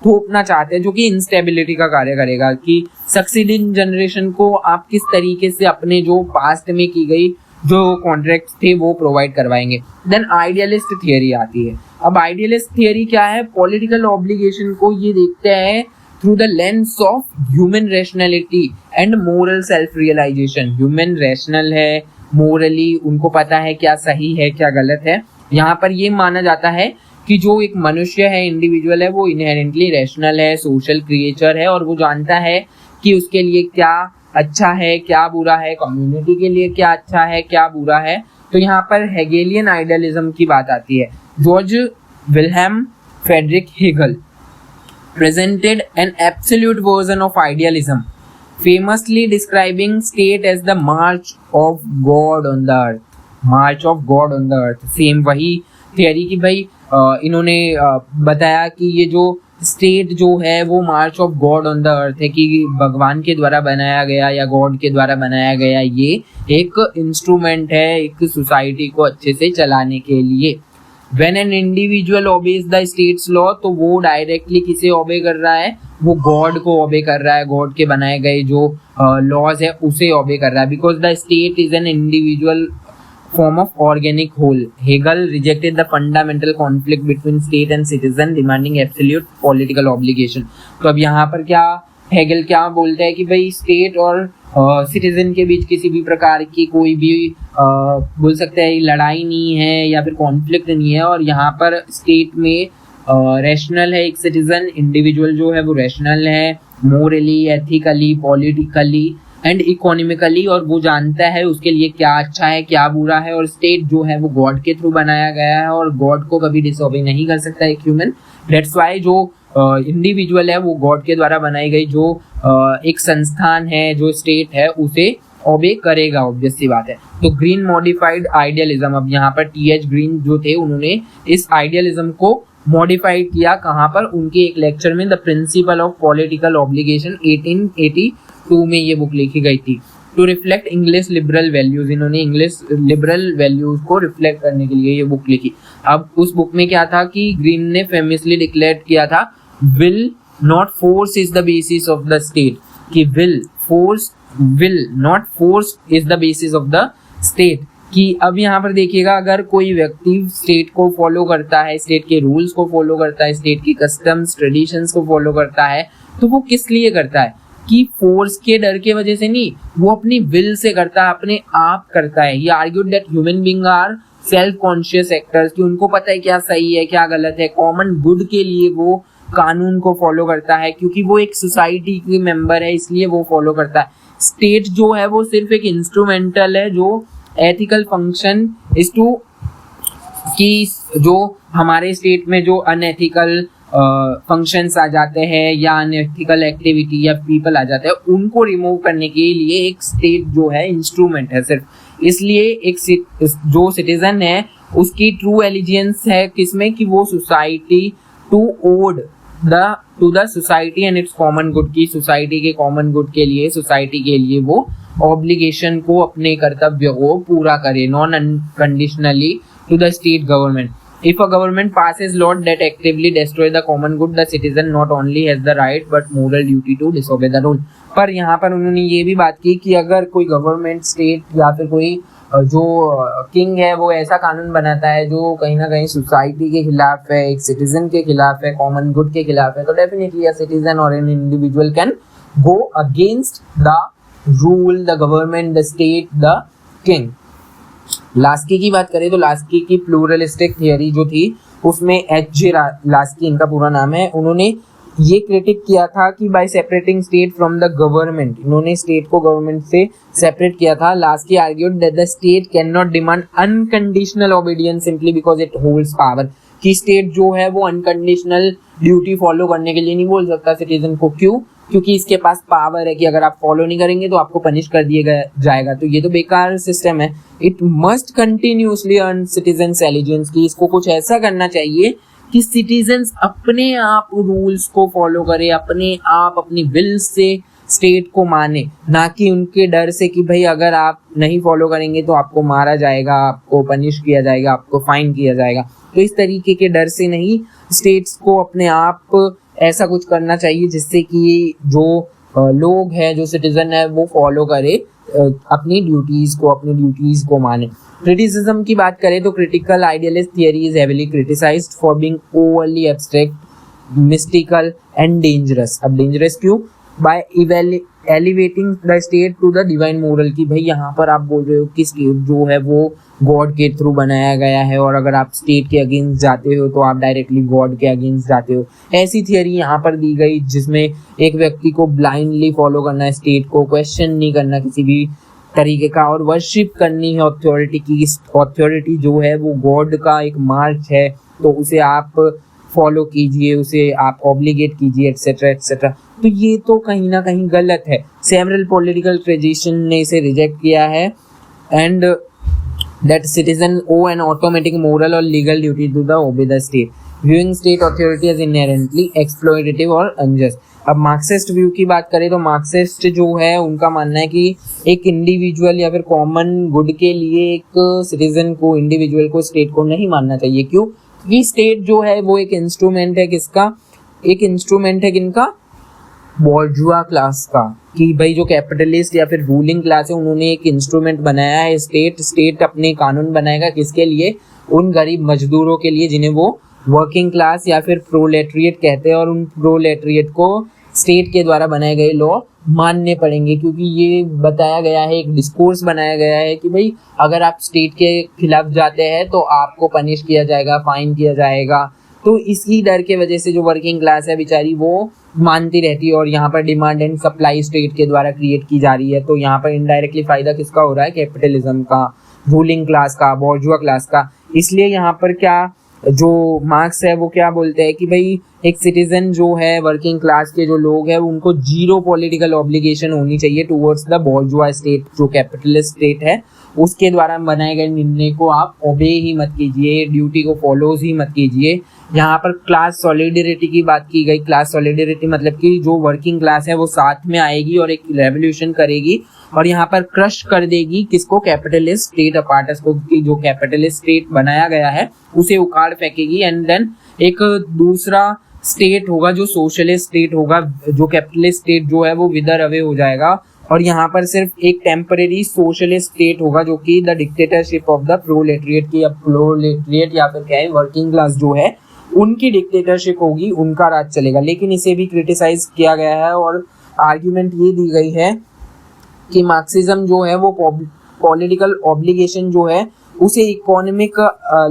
थोपना चाहते हैं, जो कि इंस्टेबिलिटी का कार्य करेगा कि सक्सीडिंग जनरेशन को आप किस तरीके से अपने जो पास्ट में की गई जो कॉन्ट्रैक्ट थे वो प्रोवाइड करवाएंगे। देन आइडियलिस्ट थियरी आती है। अब आइडियलिस्ट थियरी क्या है? पॉलिटिकल ऑब्लिगेशन को ये देखते हैं through the lens of human rationality and moral self realisation. Human rational है, मोरली उनको पता है क्या सही है क्या गलत है। यहाँ पर ये माना जाता है कि जो एक मनुष्य है, इंडिविजुअल है, वो इनहेरेंटली रैशनल है, सोशल क्रिएचर है और वो जानता है कि उसके लिए क्या अच्छा है क्या बुरा है, कम्युनिटी के लिए क्या अच्छा है क्या बुरा है। तो यहाँ पर हेगेलियन आइडियलिज्म की बात आती है। George Wilhelm Friedrich Hegel presented an absolute version of idealism, famously describing state as the march of God on the earth. March of God on the earth. Same वही थियरी की भाई इन्होंने बताया कि ये जो स्टेट जो है वो march of God on the earth है, कि भगवान के द्वारा बनाया गया या गॉड के द्वारा बनाया गया ये एक इंस्ट्रूमेंट है एक सोसाइटी को अच्छे से चलाने के लिए। When an individual obeys the state's law, तो वो डायरेक्टली किसे ओबे कर रहा है? वो गॉड को ओबे कर रहा है, गॉड के बनाए गए जो लॉज है उसे ओबे कर रहा है। Because the state is an individual form of organic whole. Hegel rejected the fundamental conflict between state and citizen, demanding absolute political obligation. तो अब यहाँ पर क्या हेगल क्या बोलता है कि भाई स्टेट और सिटीजन के बीच किसी भी प्रकार की कोई भी बोल सकते हैं लड़ाई नहीं है या फिर कॉन्फ्लिक्ट नहीं है, और यहाँ पर स्टेट में रैशनल है एक सिटीजन, इंडिविजुअल जो है वो रैशनल है morally, ethically, politically and economically, और वो जानता है उसके लिए क्या अच्छा है क्या बुरा है। और स्टेट जो है वो गॉड के थ्रू बनाया गया है और गॉड को कभी डिसओबे नहीं कर सकता एक ह्यूमन। दैट्स वाई जो इंडिविजुअल है वो गॉड के द्वारा बनाई गई जो एक संस्थान है जो स्टेट है उसे ओबे करेगा, ऑब्वियस सी बात है। तो ग्रीन मॉडिफाइड आइडियलिज्म, अब यहाँ पर टीएच ग्रीन जो थे उन्होंने इस आइडियलिज्म को मॉडिफाइड किया कहाँ पर? उनके एक लेक्चर में the principle of political obligation 1882 में ये बुक लिखी गई थी। To reflect English liberal values, इन्होंने इंग्लिश लिबरल वैल्यूज को रिफ्लेक्ट करने के लिए ये बुक लिखी। अब उस बुक में क्या था कि ग्रीन ने फेमसली डिक्लेयर किया था will not force is the basis of the state, कि will not force is the basis of the state. कि अब यहाँ पर देखिएगा अगर कोई व्यक्ति स्टेट को फॉलो करता है, स्टेट के रूल्स को फॉलो करता है, स्टेट की कस्टम्स ट्रेडिशंस को फॉलो करता है, तो वो किस लिए करता है? कि फोर्स के डर के वजह से नहीं, वो अपनी विल से करता है, अपने आप करता है। ही argued that human being are self conscious actors कि उनको पता है क्या सही है क्या गलत है, कॉमन गुड के लिए वो कानून को फॉलो करता है क्योंकि वो एक सोसाइटी के मेंबर है इसलिए वो फॉलो करता है। स्टेट जो है वो सिर्फ एक इंस्ट्रूमेंटल है जो एथिकल फंक्शन इज टू कि जो हमारे स्टेट में जो अनएथिकल फंक्शंस आ जाते हैं या अनएथिकल एक्टिविटी या पीपल आ जाते हैं उनको रिमूव करने के लिए एक स्टेट जो है इंस्ट्रूमेंट है सिर्फ। इसलिए एक जो सिटीजन है उसकी ट्रू एलिजियंस है किसमें कि वो society to owed to the society and its common good की सोसाइटी के कॉमन गुड के लिए सोसाइटी के लिए वो ऑब्लिगेशन को अपने कर्तव्य को पूरा करे non unconditionally to the state government. If a government passes laws that actively destroy the common good, the citizen not only has the right but moral duty to disobey the rule. पर यहाँ पर उन्होंने ये भी बात की कि अगर कोई गवर्नमेंट स्टेट या फिर कोई जो किंग है वो ऐसा कानून बनाता है जो कहीं ना कहीं सोसाइटी के खिलाफ है, एक सिटीजन के खिलाफ है, कॉमन गुड के खिलाफ है, तो डेफिनेटली अ सिटीजन और an individual can go against the rule, the government, the state, the king. Laski की बात करें तो लास्की की प्लूरलिस्टिक थियरी जो थी उसमें एच.जे. लास्की इनका पूरा नाम है, उन्होंने ये क्रिटिक किया था कि bye separating state from the government, इन्होंने स्टेट को गवर्नमेंट से सेपरेट किया था। Laski argued that the state can not demand unconditional obedience simply because it holds power, कि स्टेट जो है वो अनकंडीशनल ड्यूटी फॉलो करने के लिए नहीं बोल सकता सिटीजन को। क्यों? क्योंकि इसके पास पावर है कि अगर आप फॉलो नहीं करेंगे तो आपको पनिश कर दिया जाएगा, तो ये तो बेकार सिस्टम है। It must continuously earn citizens allegiance, की इसको कुछ ऐसा करना चाहिए कि सिटीजन्स अपने आप रूल्स को फॉलो करे, अपने आप अपनी विल से स्टेट को माने, ना कि उनके डर से कि भाई अगर आप नहीं फॉलो करेंगे तो आपको मारा जाएगा, आपको पनिश किया जाएगा, आपको फाइन किया जाएगा। तो इस तरीके के डर से नहीं, स्टेट्स को अपने आप ऐसा कुछ करना चाहिए जिससे कि जो लोग हैं, जो सिटीजन है वो फॉलो करे अपनी ड्यूटीज को माने। क्रिटिसिज्म की बात करें तो critical idealist theory is heavily criticised for being overly abstract, mystical and dangerous. अब डेंजरस क्यों? By elevating the state to the divine moral, की भाई यहाँ पर आप बोल रहे हो कि स्टेट जो है वो गॉड के थ्रू बनाया गया है और अगर आप स्टेट के अगेंस्ट जाते हो तो आप डायरेक्टली गॉड के अगेंस्ट जाते हो। ऐसी थियरी यहाँ पर दी गई जिसमें एक व्यक्ति को ब्लाइंडली फॉलो करना है स्टेट को, क्वेश्चन नहीं करना किसी भी तरीके का, और वर्शिप करनी है अथॉरिटी की। अथॉरिटी जो है वो गॉड का एक मार्च है, तो उसे आप फॉलो कीजिए, उसे आप ऑब्लिगेट कीजिए, एटसेट्रा एटसेट्रा। तो ये तो कहीं ना कहीं गलत है। सेवरल पॉलिटिकल ट्रेडिशन ने इसे रिजेक्ट किया है and that citizen owe an automatic moral or legal duty to obey the state, viewing state authority as inherently exploitative or unjust. अब मार्क्सिस्ट व्यू की बात करें तो मार्क्सिस्ट जो है उनका मानना है कि एक इंडिविजुअल या फिर कॉमन गुड के लिए एक सिटीजन को, इंडिविजुअल को, स्टेट को नहीं मानना चाहिए। क्यों? क्योंकि स्टेट जो है वो एक इंस्ट्रूमेंट है किसका? एक इंस्ट्रूमेंट है किनका? बॉर्जुआ क्लास का, कि भाई जो कैपिटलिस्ट या फिर रूलिंग क्लास है उन्होंने एक इंस्ट्रूमेंट बनाया है स्टेट अपने कानून बनाएगा किसके लिए? उन गरीब मजदूरों के लिए जिन्हें वो वर्किंग क्लास या फिर प्रोलेटरिएट कहते हैं, और उन प्रोलेटरिएट को स्टेट के द्वारा बनाए गए लॉ मानने पड़ेंगे, क्योंकि ये बताया गया है, एक डिस्कोर्स बनाया गया है कि भाई अगर आप स्टेट के खिलाफ जाते हैं तो आपको पनिश किया जाएगा, फाइन किया जाएगा। तो इसी डर के वजह से जो वर्किंग क्लास है बेचारी वो मानती रहती है, और यहाँ पर डिमांड एंड सप्लाई स्टेट के द्वारा क्रिएट की जा रही है। तो यहाँ पर इनडायरेक्टली फायदा किसका हो रहा है? कैपिटलिज्म का, रूलिंग क्लास का, बॉर्जुआ क्लास का। इसलिए यहाँ पर क्या जो मार्क्स है वो क्या बोलते हैं कि भाई एक सिटीजन जो है, वर्किंग क्लास के जो लोग हैं, उनको जीरो पॉलिटिकल ऑब्लिगेशन होनी चाहिए टुवर्ड्स द बॉर्जुआ स्टेट, जो कैपिटलिस्ट स्टेट है उसके द्वारा बनाए गए निर्णय को आप ओबे ही मत कीजिए, ड्यूटी को फॉलोज ही मत कीजिए। यहाँ पर क्लास सॉलिडरिटी की बात की गई। क्लास सॉलिडरिटी मतलब कि जो वर्किंग क्लास है वो साथ में आएगी और एक रेवोल्यूशन करेगी और यहाँ पर क्रश कर देगी किसको? कैपिटलिस्ट स्टेट अपार्टस को, कि जो कैपिटलिस्ट स्टेट बनाया गया है उसे उखाड़ फेंकेगी, एंड देन एक दूसरा स्टेट होगा जो सोशलिस्ट स्टेट होगा, जो कैपिटलिस्ट स्टेट जो है वो विदर अवे हो जाएगा, और यहाँ पर सिर्फ एक टेम्परेरी सोशलिस्ट स्टेट होगा जो कि द डिक्टेटरशिप ऑफ द प्रोलेटरिएट की, या प्रोलेटरिएट या फिर क्या है, वर्किंग क्लास जो है उनकी डिक्टेटरशिप होगी, उनका राज चलेगा। लेकिन इसे भी क्रिटिसाइज किया गया है और आर्ग्यूमेंट ये दी गई है कि मार्क्सिज्म जो है वो पॉलिटिकल ऑब्लिगेशन जो है उसे इकोनॉमिक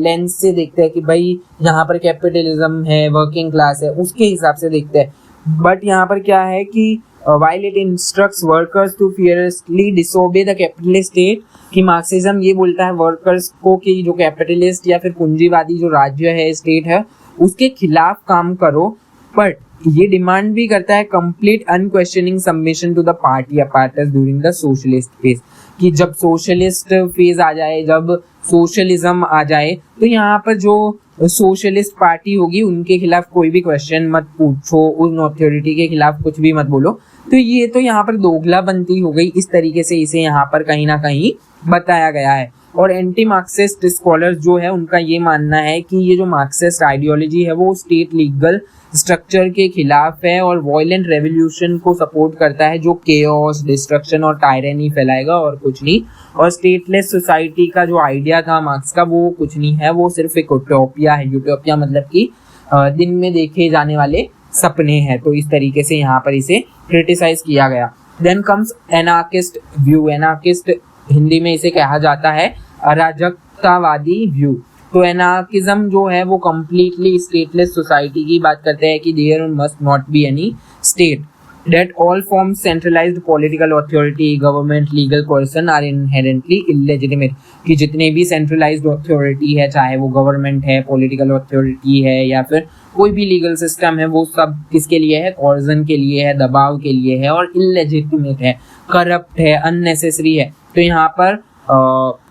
लेंस से देखते हैं कि भाई यहाँ पर कैपिटलिज्म है, वर्किंग क्लास है, उसके हिसाब से देखते हैं। बट यहाँ पर क्या है कि while it instructs workers to fearlessly disobey the capitalist state, कि मार्क्सिज्म ये बोलता है वर्कर्स को कि जो कैपिटलिस्ट या फिर पूंजीवादी जो राज्य है, स्टेट है, उसके खिलाफ काम करो, बट ये डिमांड भी करता है complete unquestioning submission to the party apparatus during the socialist phase, कि जब सोशलिस्ट फेज आ जाए, जब सोशलिज्म आ जाए, तो यहाँ पर जो सोशलिस्ट पार्टी होगी उनके खिलाफ कोई भी क्वेश्चन मत पूछो, उन अथॉरिटी के खिलाफ कुछ भी मत बोलो। तो ये तो यहाँ पर दोगलाबंदी हो गई, इस तरीके से इसे यहाँ पर कहीं ना कहीं बताया गया है। और एंटी मार्क्सिस्ट स्कॉलर्स जो है उनका ये मानना है कि ये जो मार्क्सिस्ट आइडियोलॉजी है वो स्टेट लीगल स्ट्रक्चर के खिलाफ है और वायलेंट रेवोल्यूशन को सपोर्ट करता है, जो केओस, डिस्ट्रक्शन और टायरेनी फैलाएगा और कुछ नहीं। और स्टेटलेस सोसाइटी का जो आइडिया था मार्क्स का, वो कुछ नहीं है, वो सिर्फ एक यूटोपिया है। यूटोपिया मतलब कि दिन में देखे जाने वाले सपने हैं। तो इस तरीके से यहाँ पर इसे क्रिटिसाइज किया गया। Then comes anarchist view. Anarchist Hindi में इसे कहा जाता है अराजकतावादी व्यू। तो एनार्किज्म जो है वो कंप्लीटली स्टेटलेस सोसाइटी की बात करते हैं कि there must not be any state, that all forms centralized political authority, government, legal person are inherently illegitimate, कि जितने भी centralized authority है, चाहे वो government है, political authority है या फिर कोई भी legal system है, वो सब किसके लिए है? coercion के लिए है, दबाव के लिए है और illegitimate है, corrupt है, unnecessary है। तो यहाँ पर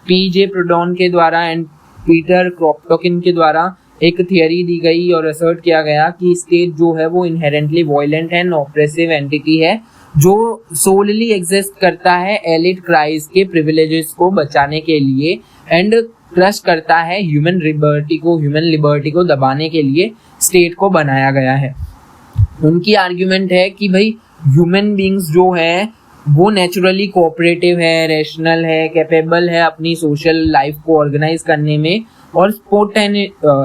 पीजे प्रूडॉन के द्वारा एंड पीटर क्रॉप्टोकिन के द्वारा एक थियरी दी गई और असर्ट किया गया कि स्टेट जो है वो inherently violent and oppressive entity है, जो सोलली एग्जिस्ट करता है एलिट क्राइस के प्रिविलेजेस को बचाने के लिए एंड क्रश करता है ह्यूमन लिबर्टी को दबाने के लिए स्टेट को बनाया गया है। उनकी आर्ग्यूमेंट है कि भाई ह्यूमन बींग्स जो है वो नेचुरली कोऑपरेटिव है, रेशनल है, कैपेबल है अपनी सोशल लाइफ को ऑर्गेनाइज करने में और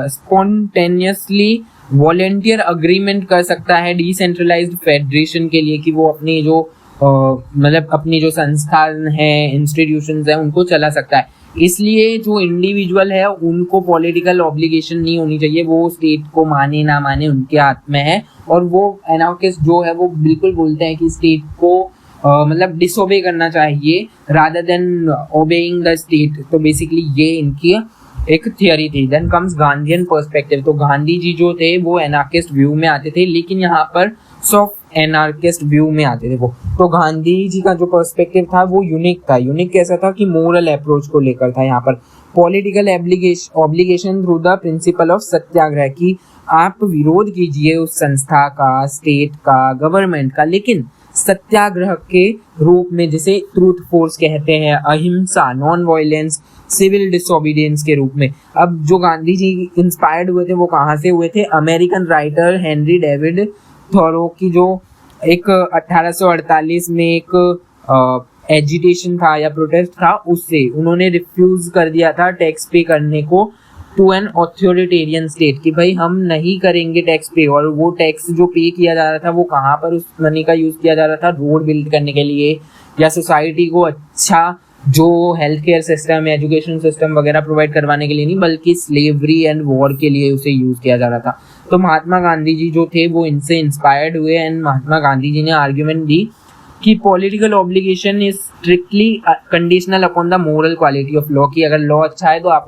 स्पॉन्टेनियसली वॉलेंटियर अग्रीमेंट कर सकता है डिसेंट्रलाइज्ड फेडरेशन के लिए, कि वो अपनी जो मतलब अपनी जो संस्थान है, इंस्टीट्यूशंस है, उनको चला सकता है। इसलिए जो इंडिविजुअल है उनको पॉलिटिकल ऑब्लिगेशन नहीं होनी चाहिए, वो स्टेट को माने ना माने उनके हाथ में है। और वो एनार्किस्ट जो है वो बिल्कुल बोलते हैं कि स्टेट को मतलब डिसोबे करना चाहिए rather than obeying the state. तो बेसिकली ये इनकी एक थियरी थी। Then comes Gandhian perspective. तो गांधी जी जो थे वो एनार्किस्ट व्यू में आते थे, लेकिन यहाँ पर सॉफ्ट एनार्किस्ट व्यू में आते थे वो। तो गांधी जी का जो पर्सपेक्टिव था वो यूनिक था। यूनिक कैसा था कि मोरल अप्रोच को लेकर था। यहाँ पर political obligation through the principle of satyagraha, की आप विरोध कीजिए उस संस्था का, स्टेट का, गवर्नमेंट का, लेकिन सत्याग्रह के रूप में, जिसे ट्रूथ फोर्स कहते हैं, अहिंसा, नॉन वायलेंस, सिविल डिसोबीडियंस के रूप में। अब जो गांधी जी इंस्पायर्ड हुए थे वो कहाँ से हुए थे? American writer Henry David thorough की जो एक 1848 में एक एजिटेशन था या प्रोटेस्ट था, उससे उन्होंने रिफ्यूज कर दिया था टैक्स पे करने को टू एन ऑथोरिटेरियन स्टेट, कि भाई हम नहीं करेंगे टैक्स पे। और वो टैक्स जो पे किया जा रहा था वो कहाँ पर उस मनी का यूज किया जा रहा था? रोड बिल्ड करने के लिए या सोसाइटी को अच्छा जो health care system, education system वगैरह प्रोवाइड करवाने के लिए नहीं, बल्कि स्लेवरी एंड वॉर के लिए उसे यूज किया जा रहा था। तो महात्मा गांधी जी जो थे वो इनसे इंस्पायर्ड हुए एंड महात्मा गांधी जी ने आर्ग्यूमेंट दी कि political obligation is strictly conditional upon the moral quality of law, कि अगर लॉ अच्छा है तो आप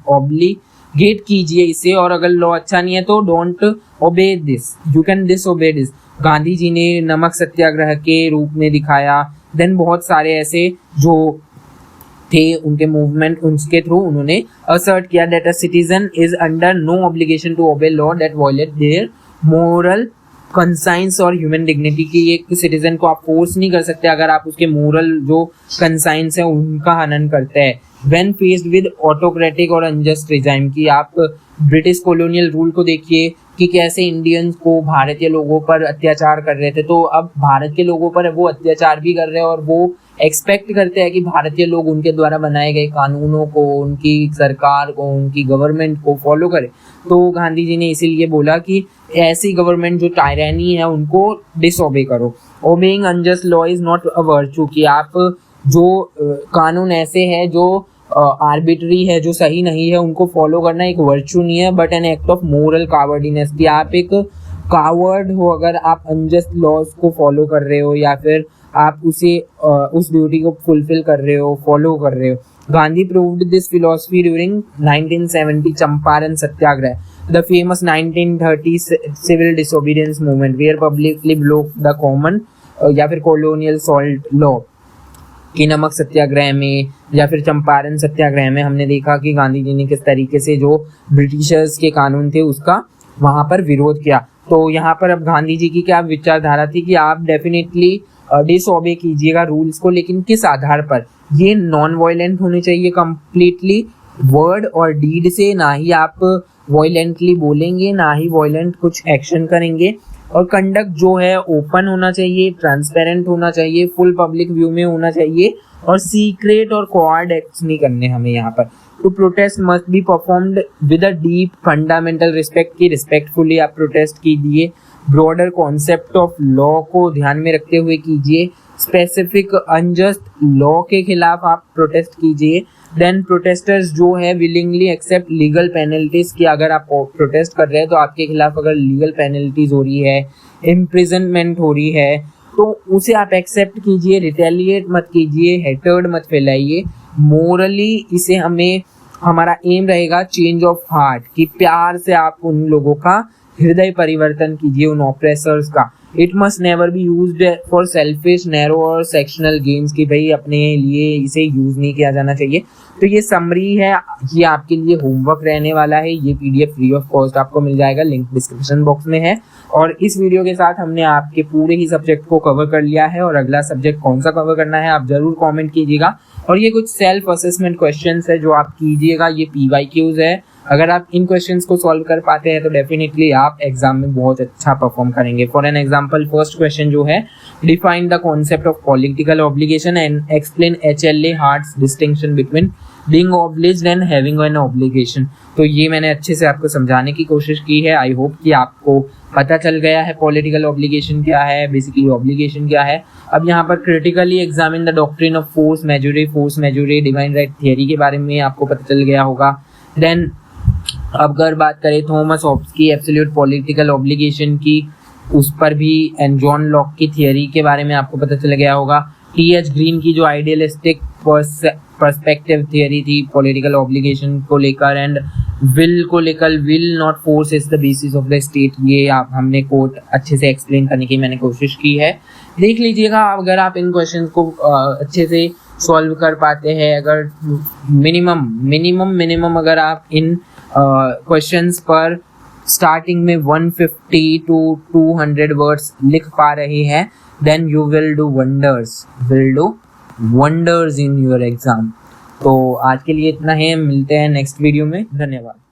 ऑब्लिगेट कीजिए इसे, और अगर लॉ अच्छा नहीं है तो don't obey this, you can disobey this. Gandhi ji ने नमक सत्याग्रह के रूप में दिखाया। देन बहुत सारे ऐसे जो थे उनके मूवमेंट, उसके थ्रू उन्होंने असर्ट किया that a citizen is under no obligation to obey law that violate their moral conscience और ह्यूमन डिग्निटी, की एक सिटीजन को आप फोर्स नहीं कर सकते अगर आप उसके मोरल जो कंसाइंस है उनका हनन करते हैं। व्हेन फेस्ड विद ऑटोक्रेटिक और अनजस्ट रिजाइम, की आप ब्रिटिश कॉलोनियल रूल को देखिए कि कैसे इंडियंस को, भारतीय लोगों पर अत्याचार कर रहे थे। तो अब भारत के लोगों पर वो अत्याचार भी कर रहे हैं और वो एक्सपेक्ट करते हैं कि भारतीय लोग उनके द्वारा बनाए गए कानूनों को, उनकी सरकार को, उनकी गवर्नमेंट को फॉलो करें। तो गांधी जी ने इसीलिए बोला कि ऐसी गवर्नमेंट जो टायरानी है उनको डिसओबे करो। Obeying unjust law is not a virtue, कि आप जो कानून ऐसे हैं जो आर्बिट्री है, जो सही नहीं है, उनको फॉलो करना एक वर्च्यू नहीं है but an act of moral cowardice. कि आप एक कावर्ड हो अगर आप अनजस्ट लॉज को फॉलो कर रहे हो या फिर आप उस ड्यूटी को फुलफिल कर रहे हो, फॉलो कर रहे हो। Gandhi proved this philosophy during 1970 Champaran Satyagraha, the famous 1930 civil disobedience movement where publicly broke the common या फिर कॉलोनियल सॉल्ट लॉ। कि नमक सत्याग्रह में या फिर चंपारण सत्याग्रह में हमने देखा कि गांधी जी ने किस तरीके से जो ब्रिटिशर्स के कानून थे उसका वहां पर विरोध किया। तो यहाँ पर अब गांधी जी की क्या विचारधारा थी कि आप डेफिनेटली डिसओबे कीजिएगा रूल्स को, लेकिन किस आधार पर? ये नॉन वायलेंट होने चाहिए कंप्लीटली वर्ड और डीड से, ना ही आप वायलेंटली बोलेंगे, ना ही वायलेंट कुछ एक्शन करेंगे। और कंडक्ट जो है ओपन होना चाहिए, ट्रांसपेरेंट होना चाहिए, फुल पब्लिक व्यू में होना चाहिए और सीक्रेट और कोआर्ड एक्ट्स नहीं करने हमें यहाँ पर। To protest must be performed with a deep fundamental respect, की रिस्पेक्टफुली आप प्रोटेस्ट कीजिए, ब्रॉडर कॉन्सेप्ट ऑफ लॉ को ध्यान में रखते हुए कीजिए, स्पेसिफिक अनजस्ट लॉ के खिलाफ आप प्रोटेस्ट कीजिए। देन प्रोटेस्टर्स जो है विलिंगली एक्सेप्ट लीगल पेनल्टीज, की अगर आप प्रोटेस्ट कर रहे हैं तो आपके खिलाफ अगर लीगल पेनल्टीज हो रही है, इम्प्रिजनमेंट हो रही है, तो उसे आप एक्सेप्ट कीजिए, रिटेलिएट मत कीजिए, हेटर्ड मत फैलाइए। मोरली इसे हमें हमारा एम रहेगा चेंज ऑफ हार्ट, कि प्यार से आप उन लोगों का हृदय परिवर्तन कीजिए, उन ऑप्रेसर्स का। It must never be used for selfish narrow और सेक्शनल गेम्स, की भाई अपने लिए इसे यूज नहीं किया जाना चाहिए। तो ये समरी है, ये आपके लिए होमवर्क रहने वाला है। ये पीडीएफ फ्री ऑफ कॉस्ट आपको मिल जाएगा, लिंक डिस्क्रिप्शन बॉक्स में है। और इस वीडियो के साथ हमने आपके पूरे ही सब्जेक्ट को कवर कर लिया है और अगला सब्जेक्ट कौन सा कवर करना है आप जरूर कमेंट कीजिएगा। और ये कुछ सेल्फ असेसमेंट क्वेश्चंस है जो आप कीजिएगा, ये PYQs है। अगर आप इन क्वेश्चंस को सॉल्व कर पाते हैं तो डेफिनेटली आप एग्जाम में बहुत अच्छा परफॉर्म करेंगे। For an example, first question जो है, define the concept of political obligation and explain HLA Hart's distinction between being obliged and having an obligation. तो ये मैंने अच्छे से आपको समझाने की कोशिश की है। आई होप कि आपको पता चल गया है पॉलिटिकल ऑब्लिगेशन क्या है, बेसिकली ऑब्लिगेशन क्या है। अब यहाँ पर critically examine the doctrine of force majeure, divine right theory के बारे में आपको पता चल गया होगा। देन अब अगर बात करें थॉमस हॉब्स की एब्सोल्यूट पॉलिटिकल ऑब्लिगेशन की, उस पर भी, एंड जॉन लॉक की थियरी के बारे में आपको पता चल गया होगा। TH ग्रीन की जो आइडियलिस्टिक पर्सपेक्टिव थियरी थी पॉलिटिकल ऑब्लिगेशन को लेकर एंड विल को लेकर, will not force is the basis of the state, ये आप हमने कोट अच्छे से एक्सप्लेन करने की मैंने कोशिश की है। देख लीजिएगा अगर आप इन क्वेश्चंस को अच्छे से सॉल्व कर पाते हैं, अगर मिनिमम अगर आप इन क्वेश्चंस पर स्टार्टिंग में 150 to 200 वर्ड्स लिख पा रहे हैं, then you will do wonders in your exam. तो आज के लिए इतना है, मिलते हैं नेक्स्ट वीडियो में, धन्यवाद।